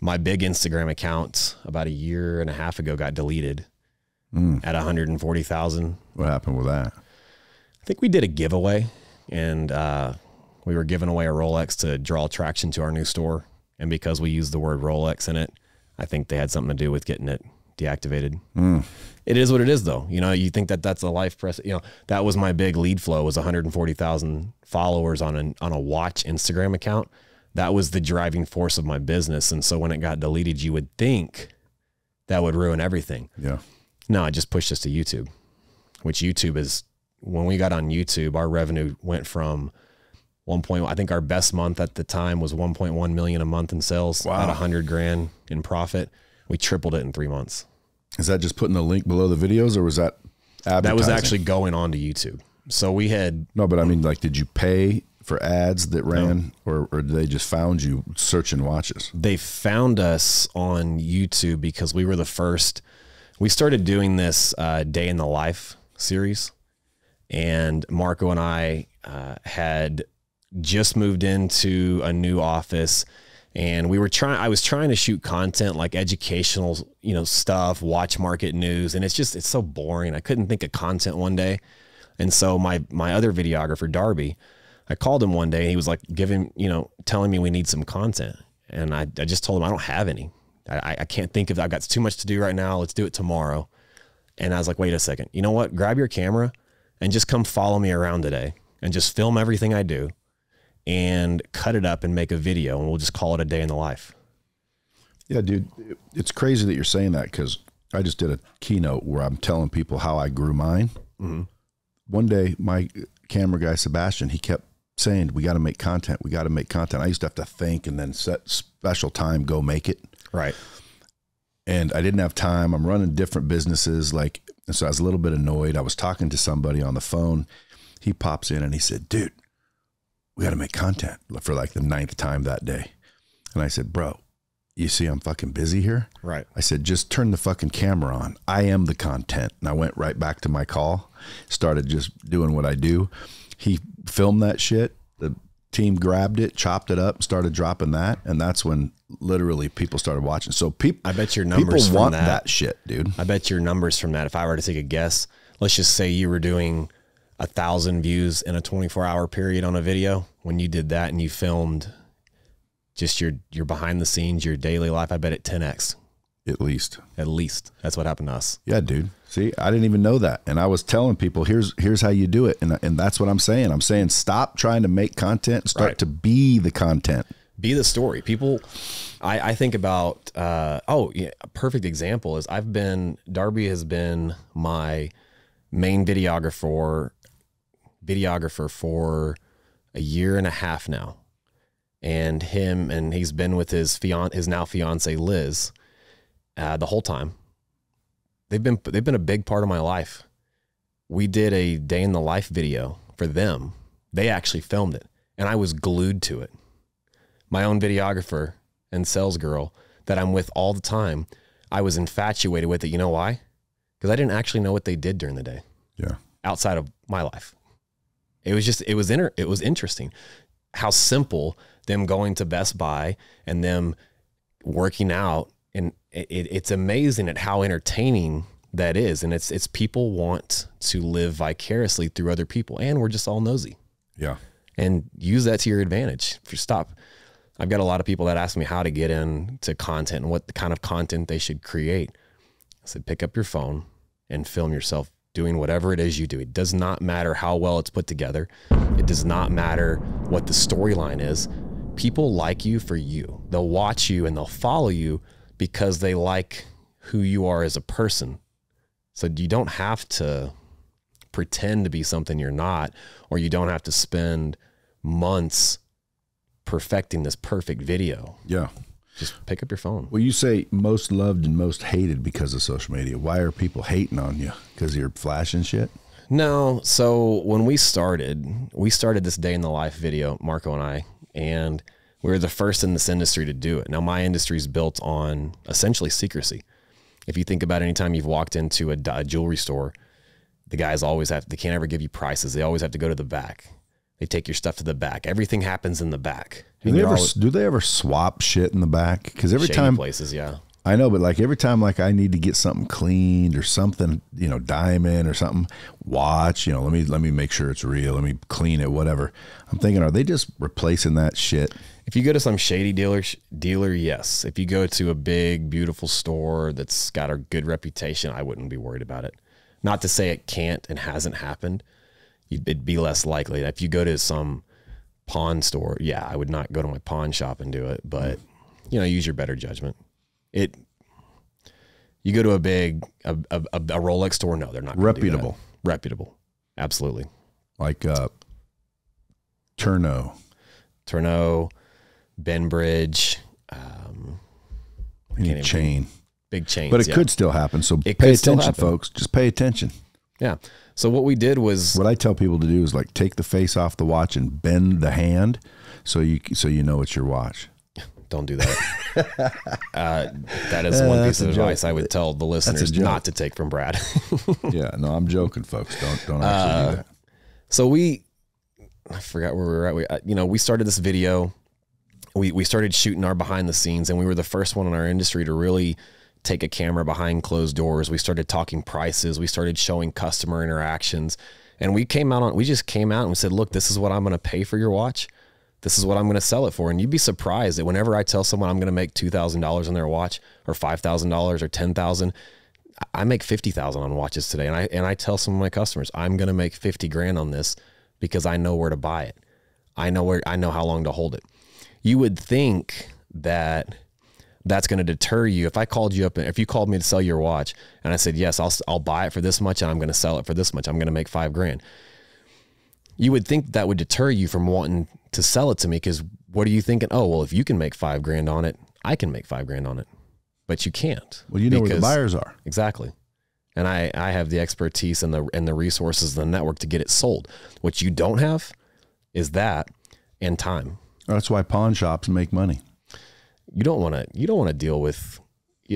My big Instagram account about 1.5 years ago got deleted at 140,000. What happened with that? I think we did a giveaway and we were giving away a Rolex to draw attraction to our new store. And because we used the word Rolex in it, I think they had something to do with getting it deactivated. It is what it is though. You know, you think that that's a life press, you know, that was my big lead flow, was 140,000 followers on a watch Instagram account. That was the driving force of my business. And so when it got deleted, you would think that would ruin everything. Yeah. No, it just pushed us to YouTube, which YouTube is, when we got on YouTube, our revenue went from I think our best month at the time was 1.1 million a month in sales. Wow. About 100 grand in profit. We tripled it in 3 months. Is that just putting the link below the videos, or was that advertising? That was actually going on to YouTube. So we had... No, but I mean, like, did you pay for ads that ran, or they just found you searching watches? They found us on YouTube because we were the first. We started doing this Day in the Life series, and Marco and I had just moved into a new office, and I was trying to shoot content like educational, you know, stuff, watch market news. And it's so boring. I couldn't think of content one day. And so my other videographer, Darby, I called him one day and he was like telling me we need some content. And I just told him I don't have any. I can't think of, I've got too much to do right now. Let's do it tomorrow. And I was like, wait a second, you know what? Grab your camera and just come follow me around today and just film everything I do and cut it up and make a video, and we'll just call it a day in the life. Yeah, dude, it's crazy that you're saying that, because I just did a keynote where I'm telling people how I grew mine. One day, my camera guy, Sebastian, he kept saying, we got to make content. We got to make content. I used to have to think and then set special time, go make it. Right. And I didn't have time. I'm running different businesses. And so I was a little bit annoyed. I was talking to somebody on the phone. He pops in and he said, dude, we got to make content, for like the 9th time that day. And I said, bro, you see I'm fucking busy here? Right. I said, just turn the fucking camera on. I am the content. And I went right back to my call, started just doing what I do. He filmed that shit. The team grabbed it, chopped it up, started dropping that. And that's when literally people started watching. So I bet your numbers people want that shit, dude. I bet your numbers from that, if I were to take a guess, let's just say you were doing 1,000 views in a 24-hour period on a video. When you did that and you filmed just your behind the scenes, your daily life, I bet it 10x. At least. That's what happened to us. Yeah, dude. See, I didn't even know that. And I was telling people, here's how you do it. And that's what I'm saying. I'm saying, stop trying to make content and start to be the content. Be the story. People, I think about, oh, yeah, a perfect example is Darby has been my main videographer for a year and a half now. And he's been with his now fiance Liz, the whole time. They've been a big part of my life. We did a day in the life video for them. They actually filmed it, and I was glued to it. My own videographer and sales girl that I'm with all the time, I was infatuated with it. You know why? Because I didn't actually know what they did during the day. Yeah. Outside of my life. It was interesting how simple them going to Best Buy and them working out. And it's amazing at how entertaining that is. And it's people want to live vicariously through other people, and we're just all nosy. Yeah. And use that to your advantage. If you stop, I've got a lot of people that ask me how to get into content and what kind of content they should create. I said, pick up your phone and film yourself doing whatever it is you do. It does not matter how well it's put together. It does not matter what the storyline is. People like you for you. They'll watch you and they'll follow you because they like who you are as a person. So you don't have to pretend to be something you're not, or you don't have to spend months perfecting this perfect video. Yeah. Just pick up your phone. Well, you say most loved and most hated because of social media. Why are people hating on you? Because you're flashing shit? No. So when we started this day in the life video, Marco and I, and we were the first in this industry to do it. Now my industry is built on essentially secrecy. If you think about any time you've walked into a jewelry store, the guys they can't ever give you prices. They always have to go to the back. They take your stuff to the back. Everything happens in the back. Do they ever swap shit in the back? Because every time places, yeah. I know, but like every time like I need to get something cleaned or something, you know, diamond or something, watch, you know, let me make sure it's real. Let me clean it, whatever. I'm thinking, are they just replacing that shit? If you go to some shady dealer, yes. If you go to a big, beautiful store that's got a good reputation, I wouldn't be worried about it. Not to say it can't and hasn't happened. It'd be less likely. If you go to some pawn store, yeah, I would not go to my pawn shop and do it, but you know, use your better judgment. You go to a Rolex store, no, they're not reputable. Reputable. Absolutely. Like Turno, Benbridge, chain. Big chains. But it could still happen. So pay attention, folks. Just pay attention. Yeah. So what we did was, what I tell people to do is like take the face off the watch and bend the hand so you know it's your watch. Don't do that. That is one piece of advice I would tell the listeners not to take from Brad. Yeah, no, I'm joking, folks. Don't actually do that. So I forgot where we were at. We started this video. We started shooting our behind the scenes, and we were the first one in our industry to really take a camera behind closed doors. We started talking prices. We started showing customer interactions, and we just came out and we said, look, this is what I'm going to pay for your watch. This is what I'm going to sell it for. And you'd be surprised that whenever I tell someone I'm going to make $2,000 on their watch, or $5,000 or $10,000, I make $50,000 on watches today. And I tell some of my customers, I'm going to make 50 grand on this because I know where to buy it. I know how long to hold it. You would think that that's going to deter you. If I called you up, if you called me to sell your watch and I said, yes, I'll buy it for this much and I'm going to sell it for this much, I'm going to make $5 grand. You would think that would deter you from wanting to sell it to me. Cause what are you thinking? Oh, well, if you can make $5 grand on it, I can make $5 grand on it, but you can't. Well, you know where the buyers are. Exactly. And I have the expertise and the resources, the network to get it sold. What you don't have is that and time. That's why pawn shops make money. You don't want to deal with,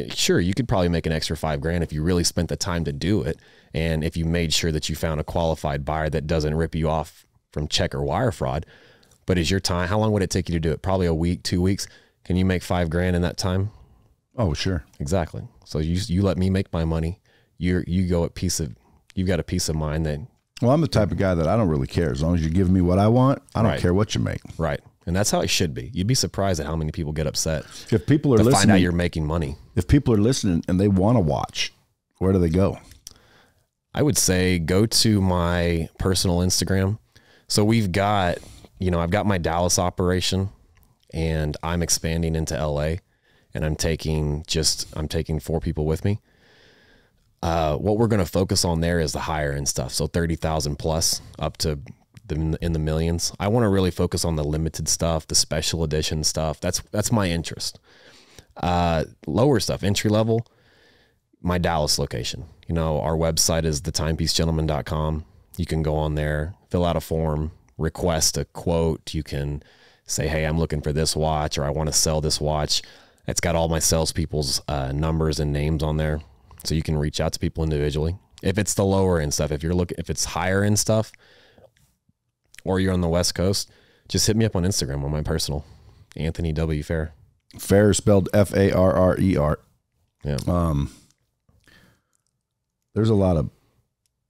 sure, you could probably make an extra $5 grand if you really spent the time to do it. And if you made sure that you found a qualified buyer that doesn't rip you off from check or wire fraud. But is your time, how long would it take you to do it? Probably a week, 2 weeks. Can you make $5 grand in that time? Oh, sure. Exactly. So you let me make my money. You've got a peace of mind that. Well, I'm the type of guy that I don't really care. As long as you're giving me what I want, I don't care what you make. Right. And that's how it should be. You'd be surprised at how many people get upset if people are listening, find out you're making money. If people are listening and they want to watch, where do they go? I would say go to my personal Instagram. So we've got, I've got my Dallas operation, and I'm expanding into LA, and I'm taking 4 people with me. What we're going to focus on there is the higher end stuff. So 30,000 plus up to in the millions. I want to really focus on the limited stuff, the special edition stuff. That's my interest. Lower stuff, entry level, my Dallas location. You know, our website is thetimepieCegentleman.com. You can go on there, fill out a form, request a quote. You can say, hey, I'm looking for this watch, or I want to sell this watch. It's got all my salespeople's numbers and names on there. So you can reach out to people individually. If it's the lower end stuff, if it's higher end stuff, or you're on the West Coast, just hit me up on Instagram on my personal, Anthony W. Farrer. Farrer spelled Farrer. Yeah. There's a lot of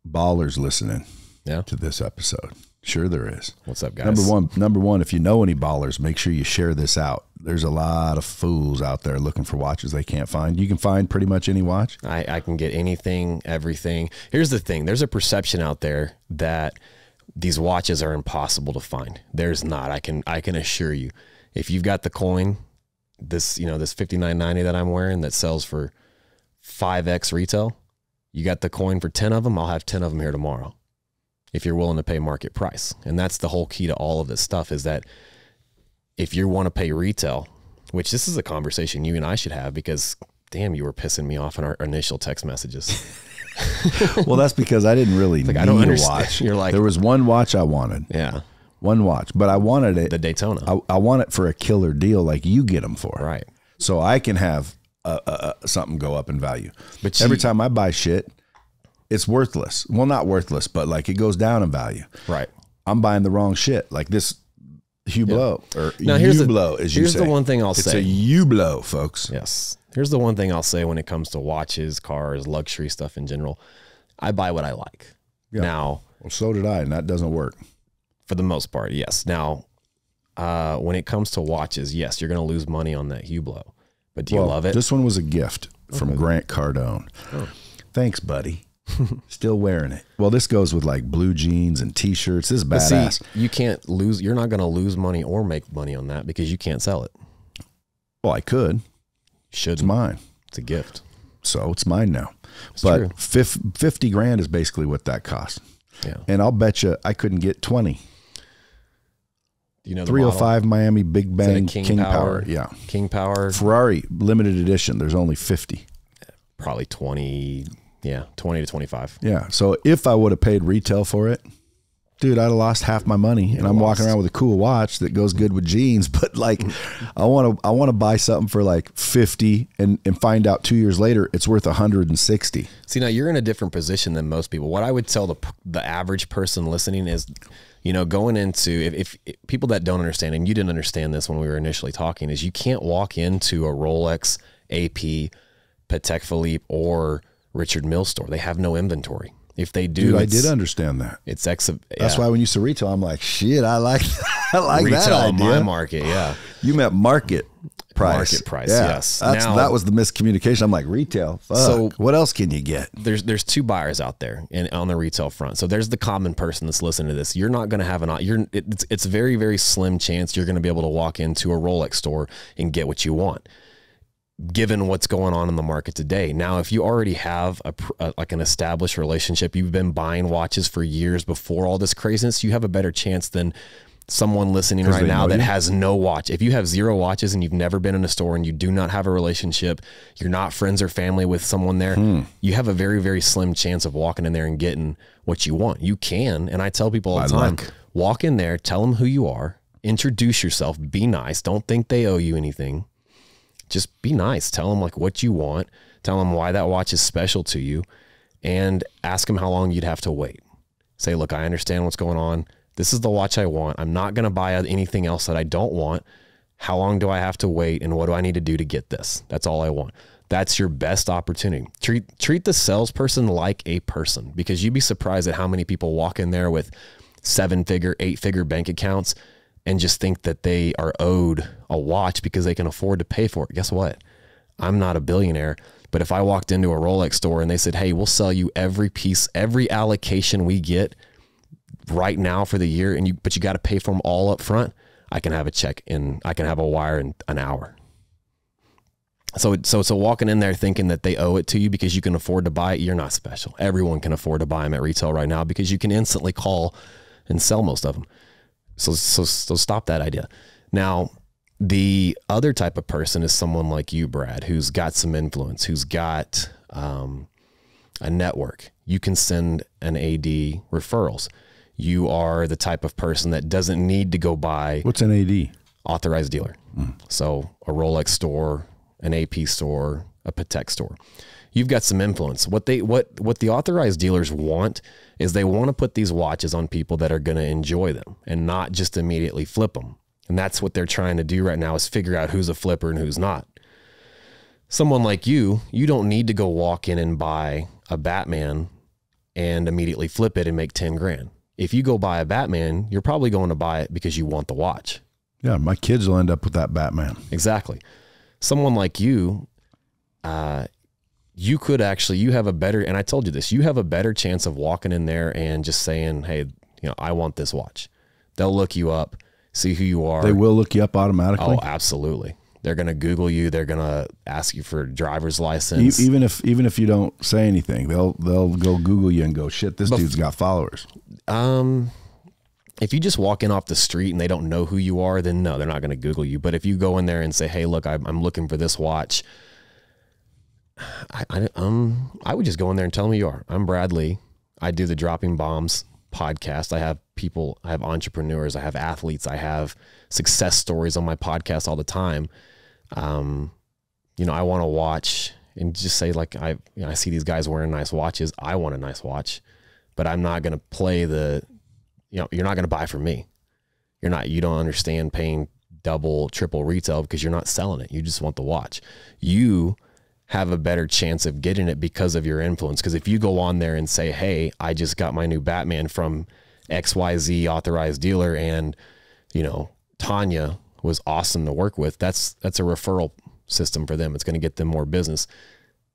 ballers listening Yeah. to this episode. Sure there is. What's up, guys? Number one, if you know any ballers, make sure you share this out. There's a lot of fools out there looking for watches they can't find. You can find pretty much any watch. I can get anything, everything. Here's the thing. There's a perception out there that these watches are impossible to find. There's not. I can assure you. If you've got the coin, this $59.90 that I'm wearing that sells for 5x retail, you got the coin for 10 of them, I'll have 10 of them here tomorrow, if you're willing to pay market price. And that's the whole key to all of this stuff, is that if you want to pay retail, which this is a conversation you and I should have, because damn, you were pissing me off in our initial text messages. Well, that's because I didn't really need I don't a understand. watch. You're like, there was one watch I wanted. Yeah. One watch, but I wanted it. The Daytona. I want it for a killer deal like you get them for. Right. So I can have something go up in value. But every time I buy shit, it's worthless. Well, not worthless, but like it goes down in value. Right. I'm buying the wrong shit. Like this Hublot or now Hublot, as you say. Here's the one thing I'll say. It's a Hublot, folks. Yes. Here's the one thing I'll say when it comes to watches, cars, luxury stuff in general. I buy what I like. Yeah. Now, well, so did I, and that doesn't work. For the most part, yes. Now, when it comes to watches, yes, you're going to lose money on that Hublot. But do you love it? This one was a gift from Grant Cardone. Oh. Thanks, buddy. Still wearing it. Well, this goes with like blue jeans and t-shirts. This is badass. See, you can't lose. You're not going to lose money or make money on that because you can't sell it. Well, I could. Shouldn't. It's mine. It's a gift. So it's mine now. It's but true. 50 grand is basically what that cost. Yeah. And I'll bet you I couldn't get 20. Do you know the 305 model? Miami Big Bang King Power. Yeah. King Power. Ferrari limited edition. There's only 50. Probably 20. Yeah. 20 to 25. Yeah. So if I would have paid retail for it, dude, I'd have lost half my money. And I'm walking around with a cool watch that goes good with jeans. But like, I want to buy something for like 50 and find out 2 years later it's worth 160. See, now you're in a different position than most people. What I would tell the average person listening is, you know, going into, if people that don't understand, and you didn't understand this when we were initially talking, is you can't walk into a Rolex, AP, Patek Philippe, or Richard Mille store. They have no inventory. If they do, dude, I did understand that. That's why when you used to retail, I'm like, shit, I like that retail idea. in my market. Yeah. You meant market price. Market price. Yeah. Yes. That was the miscommunication. I'm like, retail. Fuck. So what else can you get? There's two buyers out there on the retail front. So there's the common person that's listening to this. You're not going to have it's very, very slim chance you're going to be able to walk into a Rolex store and get what you want, given what's going on in the market today. Now, if you already have like an established relationship, you've been buying watches for years before all this craziness, you have a better chance than someone listening right now that has no watch. If you have 0 watches and you've never been in a store and you do not have a relationship, you're not friends or family with someone there, you have a very, very slim chance of walking in there and getting what you want. You can, and I tell people all the time, walk in there, tell them who you are, introduce yourself, be nice. Don't think they owe you anything. Just be nice. Tell them like what you want. Tell them why that watch is special to you, and ask them how long you'd have to wait. Say, look, I understand what's going on. This is the watch I want. I'm not going to buy anything else that I don't want. How long do I have to wait, and what do I need to do to get this? That's all I want. That's your best opportunity. Treat the salesperson like a person, because you'd be surprised at how many people walk in there with 7-figure, 8-figure bank accounts and just think that they are owed a watch because they can afford to pay for it. Guess what? I'm not a billionaire, but if I walked into a Rolex store and they said, hey, we'll sell you every piece, every allocation we get right now for the year, but you got to pay for them all up front, I can have a wire in an hour. So walking in there thinking that they owe it to you because you can afford to buy it, you're not special. Everyone can afford to buy them at retail right now because you can instantly call and sell most of them. So stop that idea. Now, the other type of person is someone like you, Brad, who's got some influence, who's got a network. You can send an AD referrals. You are the type of person that doesn't need to go buy. What's an AD? Authorized dealer. So a Rolex store, an AP store, a Patek store. You've got some influence. What the authorized dealers want is they want to put these watches on people that are going to enjoy them and not just immediately flip them. And that's what they're trying to do right now, is figure out who's a flipper and who's not. Someone like you don't need to go walk in and buy a Batman and immediately flip it and make 10 grand. If you go buy a Batman, you're probably going to buy it because you want the watch. Yeah, my kids will end up with that Batman. Exactly. Someone like you, you could actually, you have a better, and I told you this, you have a better chance of walking in there and just saying, hey, I want this watch. They'll look you up, see who you are. They will look you up automatically? Oh, absolutely. They're going to Google you. They're going to ask you for a driver's license. Even if you don't say anything, they'll go Google you and go, shit, this dude's got followers. If you just walk in off the street and they don't know who you are, then no, they're not going to Google you. But if you go in there and say, hey, look, I'm looking for this watch, I would just go in there and tell them who you are. I'm Brad Lea. I do the Dropping Bombs podcast. I have people, I have entrepreneurs, I have athletes, I have success stories on my podcast all the time. I want to watch and just say, like, I see these guys wearing nice watches. I want a nice watch, but I'm not going to play you're not going to buy from me. You don't understand paying double, triple retail because you're not selling it. You just want the watch. You have a better chance of getting it because of your influence. Because if you go on there and say, hey, I just got my new Batman from XYZ authorized dealer, and Tanya was awesome to work with, that's a referral system for them. It's going to get them more business.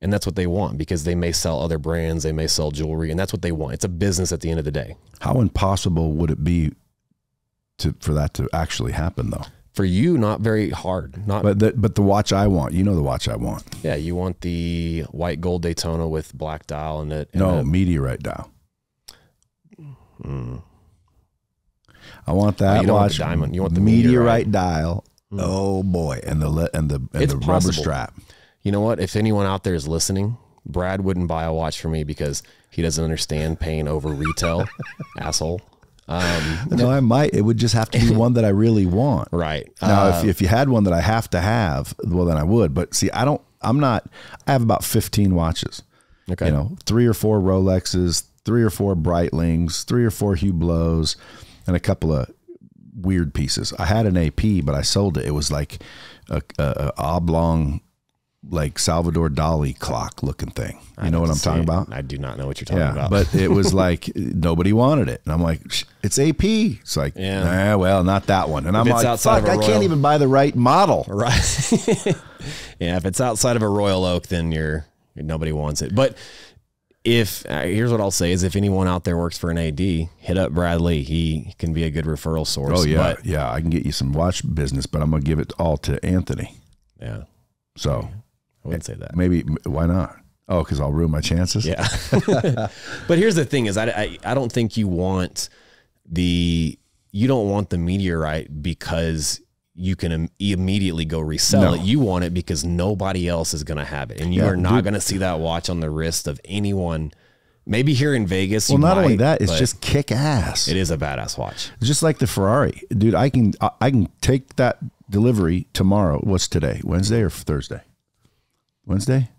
And that's what they want, because they may sell other brands, they may sell jewelry, and that's what they want. It's a business at the end of the day. How impossible would it be for that to actually happen, though? For you, not very hard. But the watch I want, the watch I want. Yeah, you want the white gold Daytona with black dial and it. No, meteorite dial. I want that you don't watch. Want the diamond. You want the meteorite dial. Oh boy, and the rubber strap. You know what? If anyone out there is listening, Brad wouldn't buy a watch for me because he doesn't understand paying over retail. Asshole. No, I might. It would just have to be one that I really want. Right. Now, if you had one that I have to have, well, then I would. But see, I have about 15 watches. Okay. 3 or 4 Rolexes, 3 or 4 Breitlings, 3 or 4 Hublots, and a couple of weird pieces. I had an AP, but I sold it. It was like a oblong, like Salvador Dali clock looking thing. You know what I'm talking about? I do not know what you're talking about. But it was like nobody wanted it. And I'm like, it's AP. It's like, well, not that one. And I'm like, fuck, I can't even buy the right model. Right. Yeah, if it's outside of a Royal Oak, then nobody wants it. But here's what I'll say is, if anyone out there works for an AD, hit up Brad Lea. He can be a good referral source. Oh, yeah. Yeah, I can get you some watch business, but I'm going to give it all to Anthony. Yeah. So I wouldn't say that. Maybe, why not? Oh, because I'll ruin my chances? Yeah. But here's the thing is, I don't think you want the meteorite because you can immediately go resell it. You want it because nobody else is going to have it. And you are not going to see that watch on the wrist of anyone. Maybe here in Vegas. Well, not only that, it's just kick ass. It is a badass watch. Just like the Ferrari. Dude, I can take that delivery tomorrow. What's today? Wednesday or Thursday? Wednesday?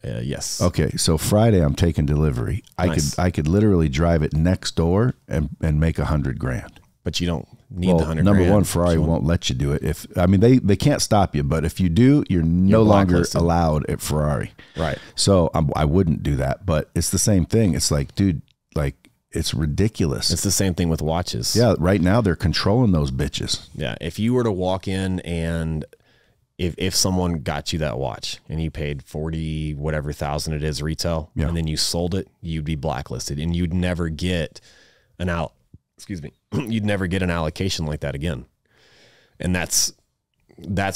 Yes. Okay, so Friday I'm taking delivery. Nice. I could literally drive it next door and make $100 grand. But you don't need the 100 number grand. one, Ferrari won't let you do it. They can't stop you, but if you do, you're no longer allowed at Ferrari. Right. So I wouldn't do that, but it's the same thing. It's like, dude, like, it's ridiculous. It's the same thing with watches. Yeah, right now they're controlling those bitches. Yeah, if you were to walk in and if someone got you that watch and you paid 40 whatever thousand it is retail, and then you sold it, you'd be blacklisted and you'd never get you'd never get an allocation like that again. And that's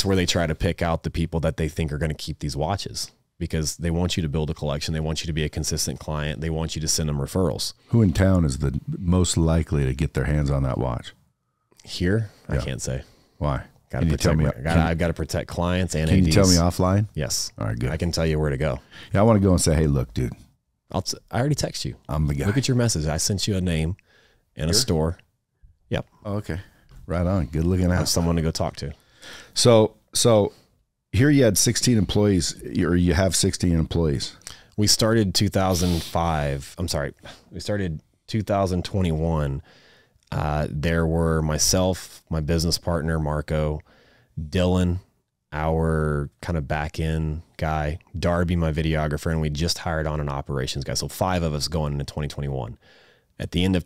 where they try to pick out the people that they think are going to keep these watches, because they want you to build a collection. They want you to be a consistent client. They want you to send them referrals. Who in town is the most likely to get their hands on that watch? Here? Yeah. I can't say. Why? I've got to protect clients and Can ADs. you tell me offline? Yes. All right, good. I can tell you where to go. Yeah, I want to go and say, hey, look, dude. I already text you. I'm the guy. Look at your message. I sent you a name and a store. Yep. Oh, okay. Right on. Good looking I out. have someone to go talk to. So here you had 16 employees, or you have 16 employees. We started 2005. I'm sorry. We started 2021. There were myself, my business partner, Marco, Dylan, our kind of back end guy, Darby, my videographer, and we just hired on an operations guy. So 5 of us going into 2021. At the end of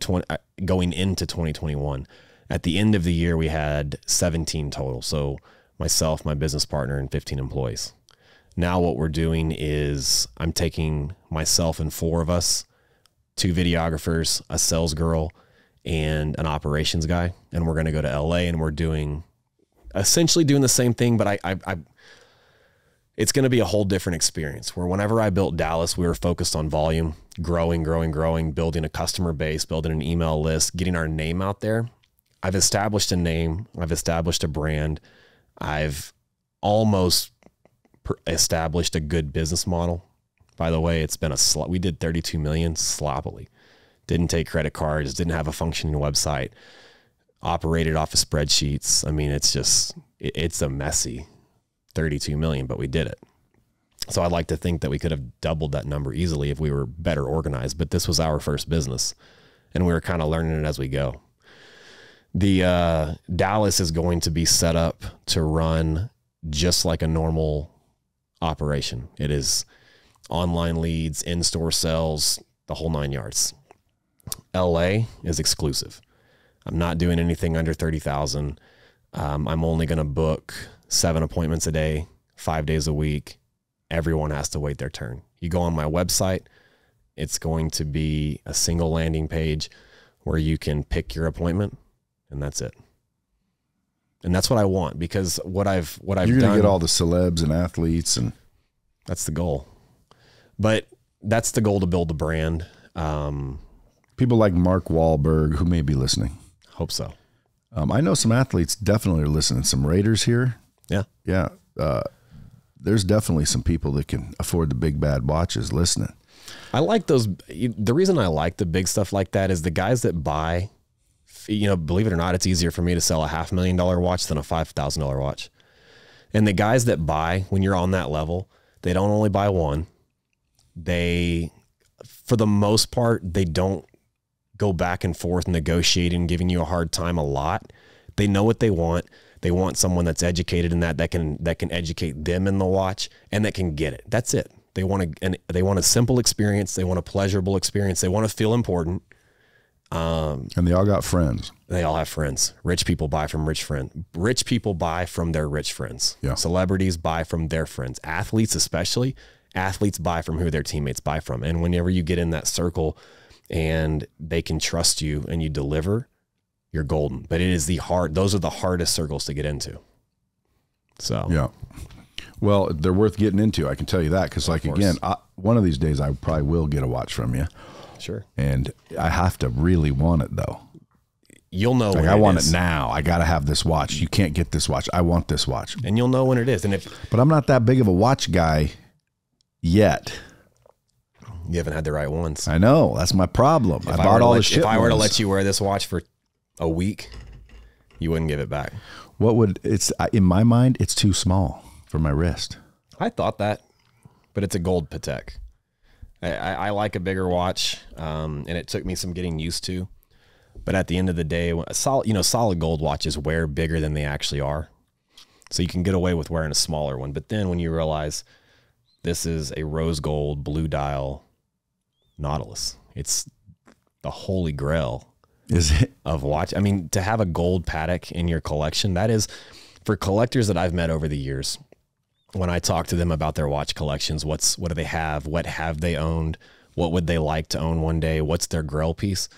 going into 2021, at the end of the year, we had 17 total. So myself, my business partner, and 15 employees. Now what we're doing is I'm taking myself and 4 of us, 2 videographers, a sales girl, and an operations guy. And we're going to go to LA, and we're essentially doing the same thing, but it's going to be a whole different experience, where whenever I built Dallas, we were focused on volume, growing, building a customer base, building an email list, getting our name out there. I've established a name. I've established a brand. I've almost established a good business model. By the way, it's been we did 32 million sloppily. Didn't take credit cards, didn't have a functioning website, operated off of spreadsheets. I mean, it's a messy 32 million, but we did it. So I'd like to think that we could have doubled that number easily if we were better organized, but this was our first business and we were kind of learning it as we go. The Dallas is going to be set up to run just like a normal operation. It is online leads, in-store sales, the whole 9 yards. LA is exclusive. I'm not doing anything under 30,000. I'm only going to book 7 appointments a day, 5 days a week. Everyone has to wait their turn. You go on my website, it's going to be a single landing page where you can pick your appointment, and that's it. And that's what I want, because what I've You're done, going to get all the celebs and athletes, and that's the goal. But that's the goal, to build the brand. people like Mark Wahlberg, who may be listening. Hope so. I know some athletes definitely are listening. Some Raiders here. Yeah. Yeah. There's definitely some people that can afford the big bad watches listening. I like those. The reason I like the big stuff like that is the guys that buy, believe it or not, it's easier for me to sell a $500,000 watch than a $5,000 watch. And the guys that buy, when you're on that level, they don't only buy one. They, for the most part, they don't go back and forth negotiating, giving you a hard time a lot. They know what they want. They want someone that's educated in that can educate them in the watch and that can get it. That's it. They want a simple experience. They want a pleasurable experience. They want to feel important. And they all got friends. They all have friends. Rich people buy from rich friends. Rich people buy from their rich friends. Yeah. Celebrities buy from their friends. Athletes, especially, athletes buy from who their teammates buy from. And whenever you get in that circle and they can trust you and you deliver, you're golden. But it is those are the hardest circles to get into. So yeah. Well, they're worth getting into. I can tell you that. Cause one of these days I probably will get a watch from you. Sure. And I have to really want it though. You'll know when I want it now. I got to have this watch. You can't get this watch. I want this watch. And you'll know when it is. But I'm not that big of a watch guy yet. You haven't had the right ones. I know. That's my problem. I bought all the shit. If I were to let you wear this watch for a week, you wouldn't give it back. In my mind, it's too small for my wrist. I thought that, but it's a gold Patek. I like a bigger watch, and it took me some getting used to. But at the end of the day, solid gold watches wear bigger than they actually are. So you can get away with wearing a smaller one. But then when you realize this is a rose gold blue dial Nautilus, it's the holy grail. Is it? Of watch. I mean, to have a gold Patek in your collection, that is, for collectors that I've met over the years, when I talk to them about their watch collections, what do they have? What have they owned? What would they like to own one day? What's their grail piece?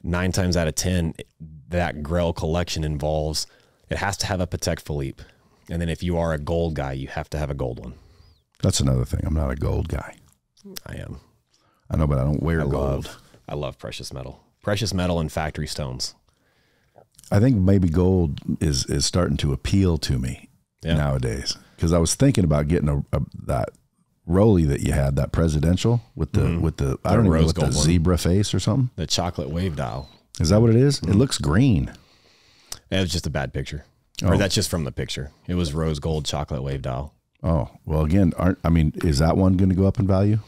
9 times out of 10, that grail collection involves It has to have a Patek Philippe. And then if you are a gold guy, you have to have a gold one. That's another thing. I'm not a gold guy. I am. I know, but I don't wear gold. I love precious metal. Precious metal and factory stones. I think maybe gold is starting to appeal to me nowadays. Because I was thinking about getting that Rolly that you had, that presidential with the I don't know what the zebra face or something. The chocolate wave dial. Is that what it is? It looks green. It was just a bad picture. Or that's just from the picture. It was rose gold chocolate wave dial. Oh, well, again, is that one going to go up in value?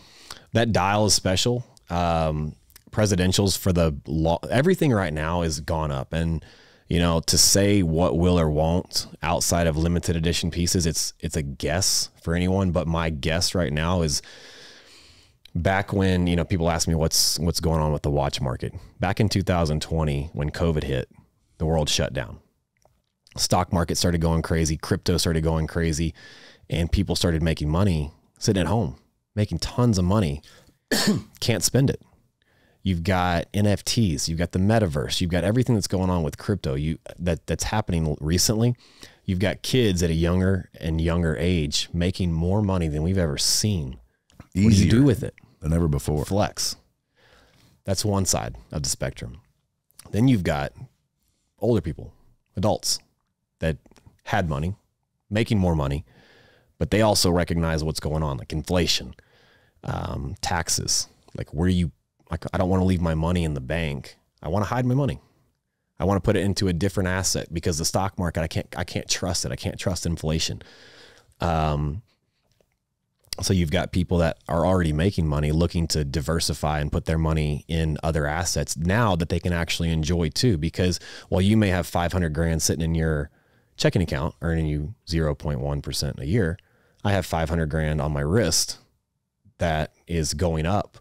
That dial is special. Presidentials for everything right now is gone up. And, you know, to say what will or won't outside of limited edition pieces, it's a guess for anyone. But my guess right now is back when, you know, people ask me what's going on with the watch market. Back in 2020, when COVID hit, the world shut down. Stock market started going crazy. Crypto started going crazy. And people started making money sitting at home, making tons of money. Can't spend it. You've got NFTs, you've got the metaverse, you've got everything that's going on with crypto that's happening recently. You've got kids at a younger and younger age making more money than we've ever seen. Easier what do you do with it? Than ever before. Flex. That's one side of the spectrum. Then you've got older people, adults that had money, making more money, but they also recognize what's going on, like inflation, taxes, like I don't want to leave my money in the bank. I want to hide my money. I want to put it into a different asset because the stock market, I can't trust it. I can't trust inflation. So you've got people that are already making money looking to diversify and put their money in other assets now that they can actually enjoy too, because while you may have 500 grand sitting in your checking account earning you 0.1% a year, I have 500 grand on my wrist that is going up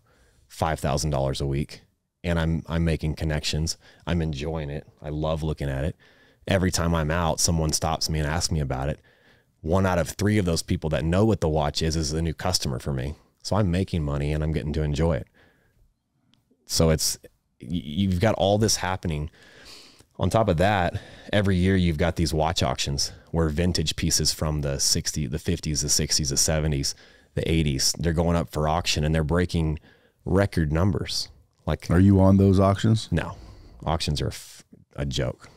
$5,000 a week, and I'm making connections. I'm enjoying it. I love looking at it. Every time I'm out, someone stops me and asks me about it. 1 out of 3 of those people that know what the watch is a new customer for me. So I'm making money and I'm getting to enjoy it. So you've got all this happening. On top of that, every year you've got these watch auctions where vintage pieces from the 60s, the 50s, the 60s, the 70s, the 80s, they're going up for auction and they're breaking record numbers. Like, are you on those auctions? No, auctions are a joke.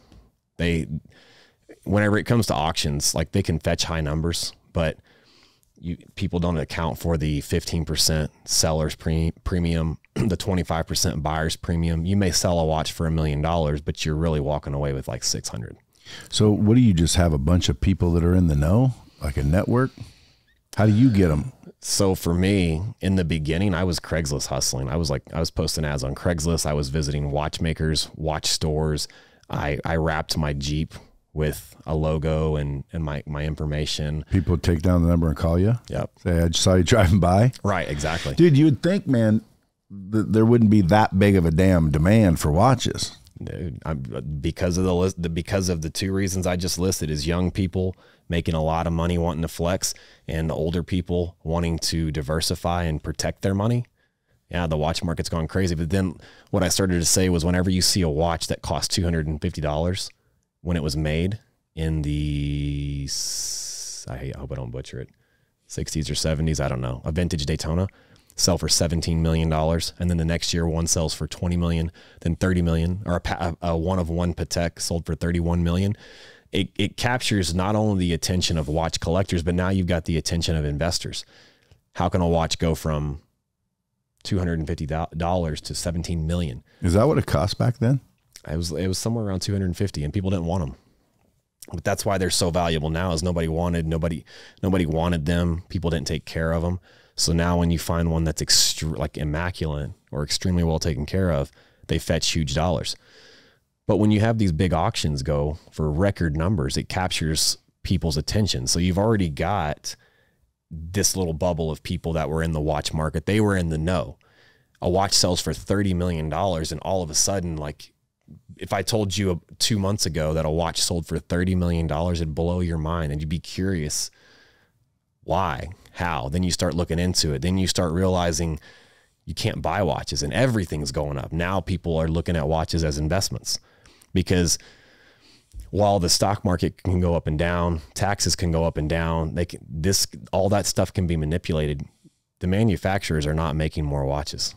Whenever it comes to auctions, like they can fetch high numbers, but people don't account for the 15% seller's premium, the 25% buyer's premium. You may sell a watch for $1 million, but you're really walking away with like 600. So what do you just have a bunch of people that are in the know, like a network? How do you get them? So for me, in the beginning, I was Craigslist hustling. I was posting ads on Craigslist. I was visiting watchmakers, watch stores. I wrapped my Jeep with a logo and my information. People take down the number and call you? Yep. Say, I just saw you driving by. Right, exactly. Dude, you would think, man, there wouldn't be that big of a damn demand for watches. Dude, because of the 2 reasons I just listed, is young people making a lot of money wanting to flex, and older people wanting to diversify and protect their money. Yeah, the watch market's gone crazy. But then what I started to say was, whenever you see a watch that costs $250 when it was made in the, I hope I don't butcher it, 60s or 70s, I don't know, a vintage Daytona sell for $17 million. And then the next year one sells for $20 million, then $30 million, or a one-of-one Patek sold for $31 million. It captures not only the attention of watch collectors, but now you've got the attention of investors. How can a watch go from $250 to $17 million? Is that what it cost back then? It was somewhere around 250, and people didn't want them. But that's why they're so valuable now, is nobody wanted them. People didn't take care of them. So now when you find one that's like immaculate or extremely well taken care of, they fetch huge dollars. But when you have these big auctions go for record numbers, it captures people's attention. So you've already got this little bubble of people that were in the watch market. They were in the know. A watch sells for $30 million, and all of a sudden, like, if I told you 2 months ago that a watch sold for $30 million, it'd blow your mind, and you'd be curious why, how. Then you start looking into it. Then you start realizing you can't buy watches, and everything's going up. Now people are looking at watches as investments, because while the stock market can go up and down, taxes can go up and down, all that stuff can be manipulated. The manufacturers are not making more watches.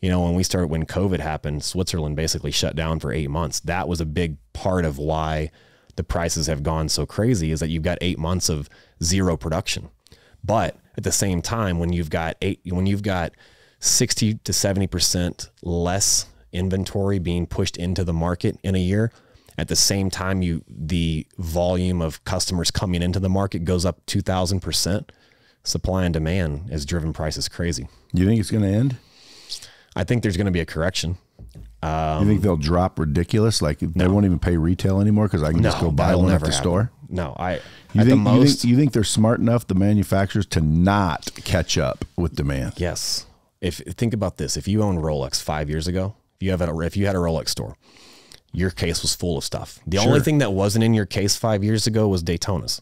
You know, when COVID happened, Switzerland basically shut down for 8 months. That was a big part of why the prices have gone so crazy, is that you've got 8 months of zero production. But at the same time, when you've got 60 to 70% less inventory being pushed into the market in a year, at the same time, the volume of customers coming into the market goes up 2,000%. Supply and demand has driven prices crazy. You think it's going to end? I think there's going to be a correction. You think they'll drop ridiculous? Like they won't even pay retail anymore because I can just go buy one at the store? No, you think they're smart enough, the manufacturers, to not catch up with demand? Yes. Think about this. If you owned Rolex 5 years ago, if you had a Rolex store, your case was full of stuff. The only thing that wasn't in your case 5 years ago was Daytonas.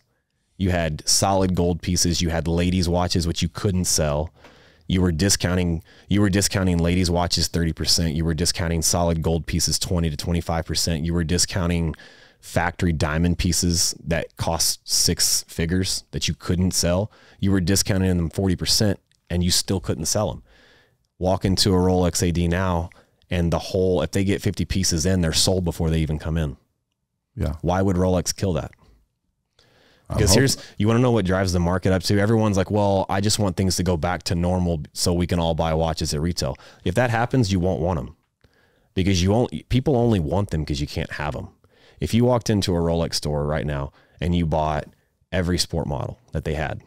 You had solid gold pieces. You had ladies' watches, which you couldn't sell. You were discounting ladies' watches 30%. You were discounting solid gold pieces 20 to 25%. You were discounting factory diamond pieces that cost 6 figures that you couldn't sell. You were discounting them 40% and you still couldn't sell them. Walk into a Rolex AD now, and if they get 50 pieces in, they're sold before they even come in. Yeah. Why would Rolex kill that? Because you want to know what drives the market up to? Everyone's like, well, I just want things to go back to normal so we can all buy watches at retail. If that happens, you won't want them, because people only want them because you can't have them. If you walked into a Rolex store right now and you bought every sport model that they had,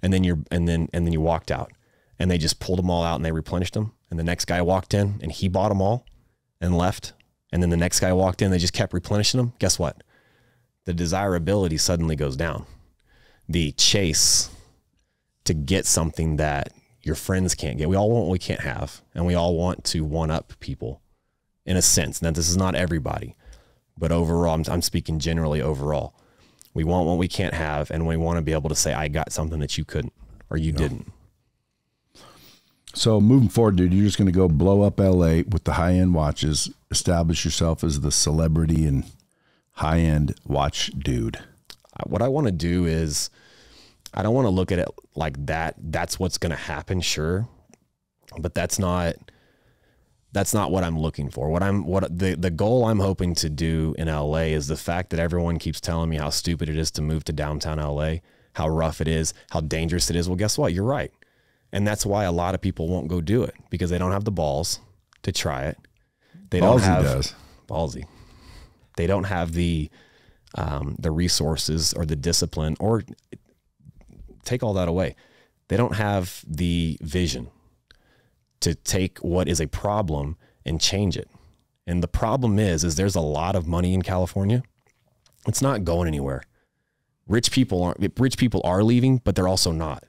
and then you walked out and they just pulled them all out and they replenished them, and the next guy walked in and he bought them all and left, and then the next guy walked in, they just kept replenishing them, guess what? The desirability suddenly goes down. The chase to get something that your friends can't get. We all want what we can't have, and we all want to one-up people in a sense. Now, this is not everybody, but overall, I'm speaking generally overall. We want what we can't have, and we want to be able to say, I got something that you couldn't or you didn't. So moving forward, dude, you're just going to go blow up LA with the high-end watches, establish yourself as the celebrity and high-end watch dude. What I want to do is, I don't want to look at it like that. That's what's going to happen, sure, but that's not what I'm looking for. The goal I'm hoping to do in LA is the fact that everyone keeps telling me how stupid it is to move to downtown LA, how rough it is, how dangerous it is. Well, guess what? You're right. And that's why a lot of people won't go do it, because they don't have the balls to try it. Ballsy. They don't have the resources or the discipline, or take all that away. They don't have the vision to take what is a problem and change it. And the problem is there's a lot of money in California. It's not going anywhere. Rich people are leaving, but they're also not.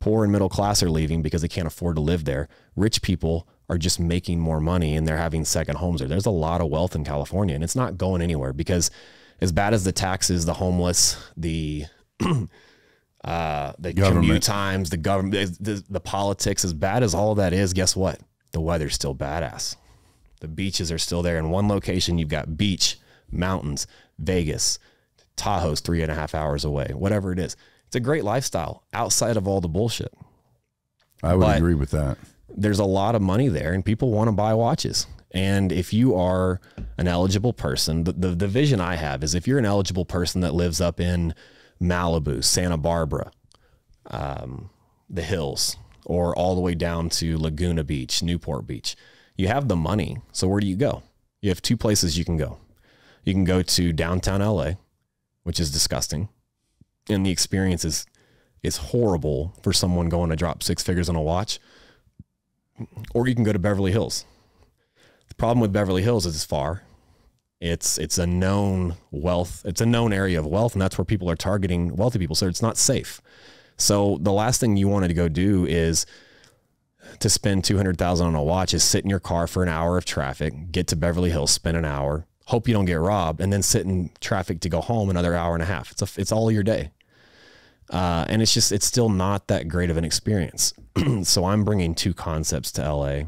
Poor and middle class are leaving because they can't afford to live there. Rich people are just making more money and they're having second homes there. There's a lot of wealth in California, and it's not going anywhere, because as bad as the taxes, the homeless, the commute times, the government, the politics, as bad as all of that is, guess what? The weather's still badass. The beaches are still there. In one location, you've got beach, mountains, Vegas, Tahoe's 3.5 hours away, whatever it is. It's a great lifestyle outside of all the bullshit. I would agree with that. There's a lot of money there, and people want to buy watches. And if you are an eligible person, the vision I have is, if you're an eligible person that lives up in Malibu, Santa Barbara, the hills, or all the way down to Laguna Beach, Newport Beach, you have the money. So where do you go? You have two places you can go. You can go to downtown LA, which is disgusting, and the experience is horrible for someone going to drop 6 figures on a watch. Or you can go to Beverly Hills. The problem with Beverly Hills is it's far. It's a known wealth. It's a known area of wealth, and that's where people are targeting wealthy people. So it's not safe. So the last thing you wanted to go do is to spend $200,000 on a watch, is sit in your car for an hour of traffic, get to Beverly Hills, spend an hour, hope you don't get robbed, and then sit in traffic to go home another hour and a half. It's all your day. And it's still not that great of an experience. So I'm bringing 2 concepts to LA.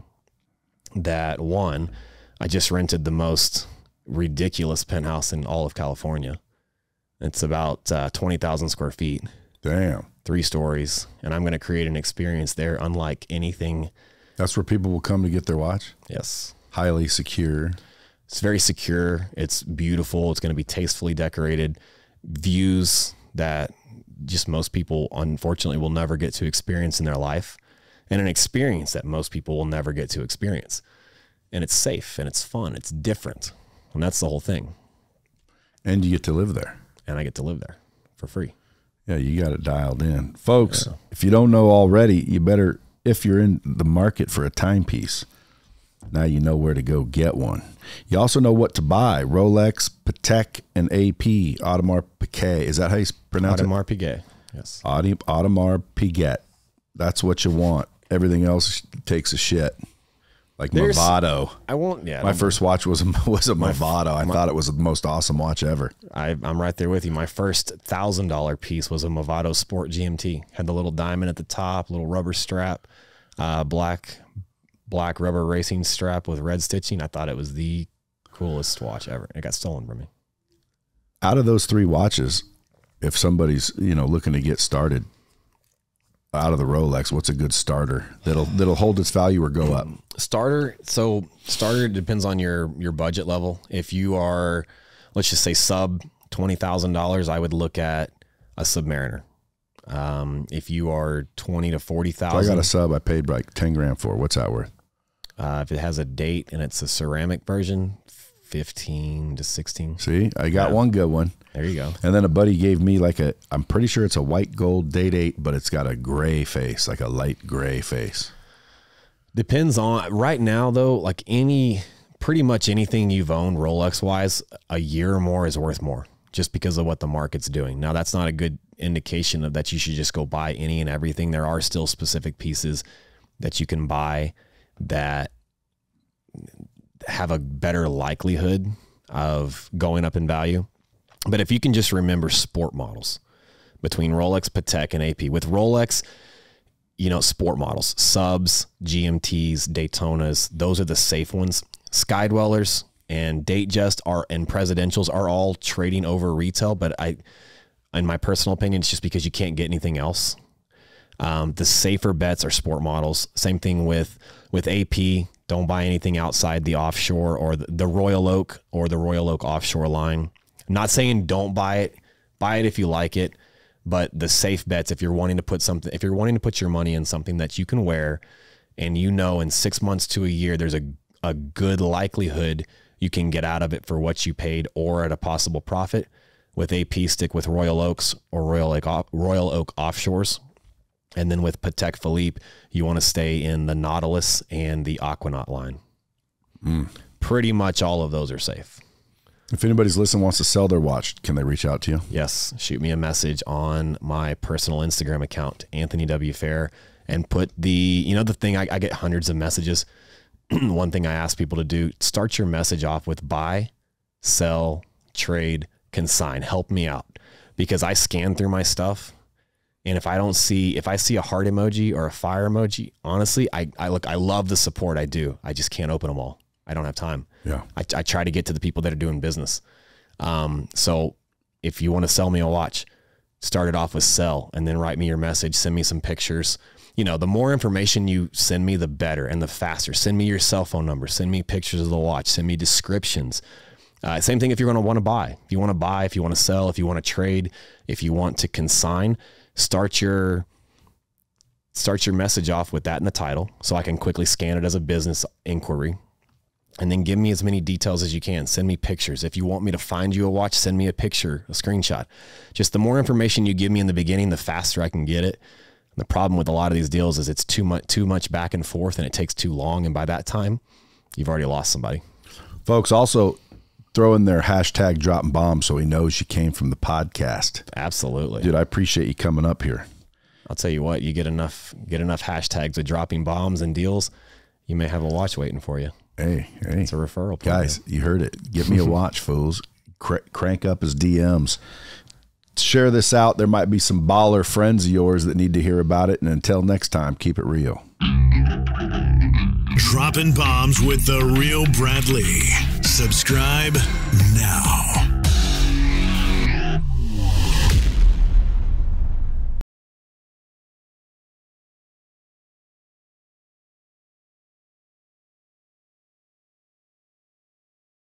That one, I just rented the most ridiculous penthouse in all of California. It's about 20,000 square feet. Damn. 3 stories. And I'm going to create an experience there unlike anything. That's where people will come to get their watch? Yes. Highly secure. It's very secure. It's beautiful. It's going to be tastefully decorated. Views that just most people, unfortunately, will never get to experience in their life. And an experience that most people will never get to experience. And it's safe and it's fun. It's different. And that's the whole thing. And you get to live there. And I get to live there for free. Yeah, you got it dialed in. Folks, if you don't know already, you better, if you're in the market for a timepiece, now you know where to go get one. You also know what to buy. Rolex, Patek, and AP, Audemars Piguet. Is that how you pronounce it? Audemars Piguet, yes. Audemars Piguet. That's what you want. Everything else takes a shit. Like Movado. I won't. Yeah. My first watch was a Movado. I thought it was the most awesome watch ever. I'm right there with you. My first $1,000 piece was a Movado Sport GMT. Had the little diamond at the top, little rubber strap, black rubber racing strap with red stitching. I thought it was the coolest watch ever. It got stolen from me. Out of those 3 watches, if somebody's looking to get started out of the Rolex, what's a good starter that'll hold its value or go up? Starter depends on your budget level. If you are, let's just say sub $20,000, I would look at a Submariner. If you are 20 to 40,000, I got a sub I paid like 10 grand for. What's that worth? If it has a date and it's a ceramic version, 15 to 16. See, I got one good one. There you go. And then a buddy gave me I'm pretty sure it's a white gold date 8, but it's got a gray face, like a light gray face. Depends on, right now though, like pretty much anything you've owned Rolex wise, a year or more is worth more just because of what the market's doing. Now that's not a good indication of that you should just go buy any and everything. There are still specific pieces that you can buy that have a better likelihood of going up in value. But if you can just remember sport models between Rolex, Patek, and AP. With Rolex, sport models, subs, GMTs, Daytonas, those are the safe ones. Skydwellers and Datejust and Presidentials are all trading over retail, but in my personal opinion, it's just because you can't get anything else. The safer bets are sport models. Same thing with AP. Don't buy anything outside the offshore or the Royal Oak or the Royal Oak offshore line. I'm not saying don't buy it. Buy it if you like it. But the safe bets, if you're wanting to put your money in something that you can wear, and in 6 months to a year, there's a good likelihood you can get out of it for what you paid or at a possible profit. With AP, stick with Royal Oaks or Royal Oak offshores. And then with Patek Philippe, you want to stay in the Nautilus and the Aquanaut line. Pretty much all of those are safe. If anybody's listening wants to sell their watch, can they reach out to you? Yes. Shoot me a message on my personal Instagram account, Anthony W. Farrer, and put the thing, I get hundreds of messages. One thing I ask people to do, start your message off with buy, sell, trade, consign. Help me out. Because I scan through my stuff, and if I see a heart emoji or a fire emoji, honestly, I love the support I do. I just can't open them all. I don't have time. Yeah. I try to get to the people that are doing business. So if you want to sell me a watch, start it off with sell and then write me your message, send me some pictures. The more information you send me, the better and the faster. Send me your cell phone number, send me pictures of the watch, send me descriptions. Same thing if you're going to want to buy. If you want to buy, if you want to sell, if you want to trade, if you want to consign, start your message off with that in the title so I can quickly scan it as a business inquiry. And then give me as many details as you can. Send me pictures. If you want me to find you a watch, send me a picture, a screenshot. Just the more information you give me in the beginning, the faster I can get it. And the problem with a lot of these deals is it's too much back and forth and it takes too long. And by that time, you've already lost somebody. Folks, also throw in their hashtag dropping bombs so he knows you came from the podcast. Absolutely. Dude, I appreciate you coming up here. I'll tell you what, you get enough hashtags of dropping bombs and deals, you may have a watch waiting for you. Hey, it's a referral program. Guys, you heard it. Get me a watch, fools. Crank up his DMs. Share this out. There might be some baller friends of yours that need to hear about it. And until next time, keep it real. Dropping bombs with the real Bradley. Subscribe now.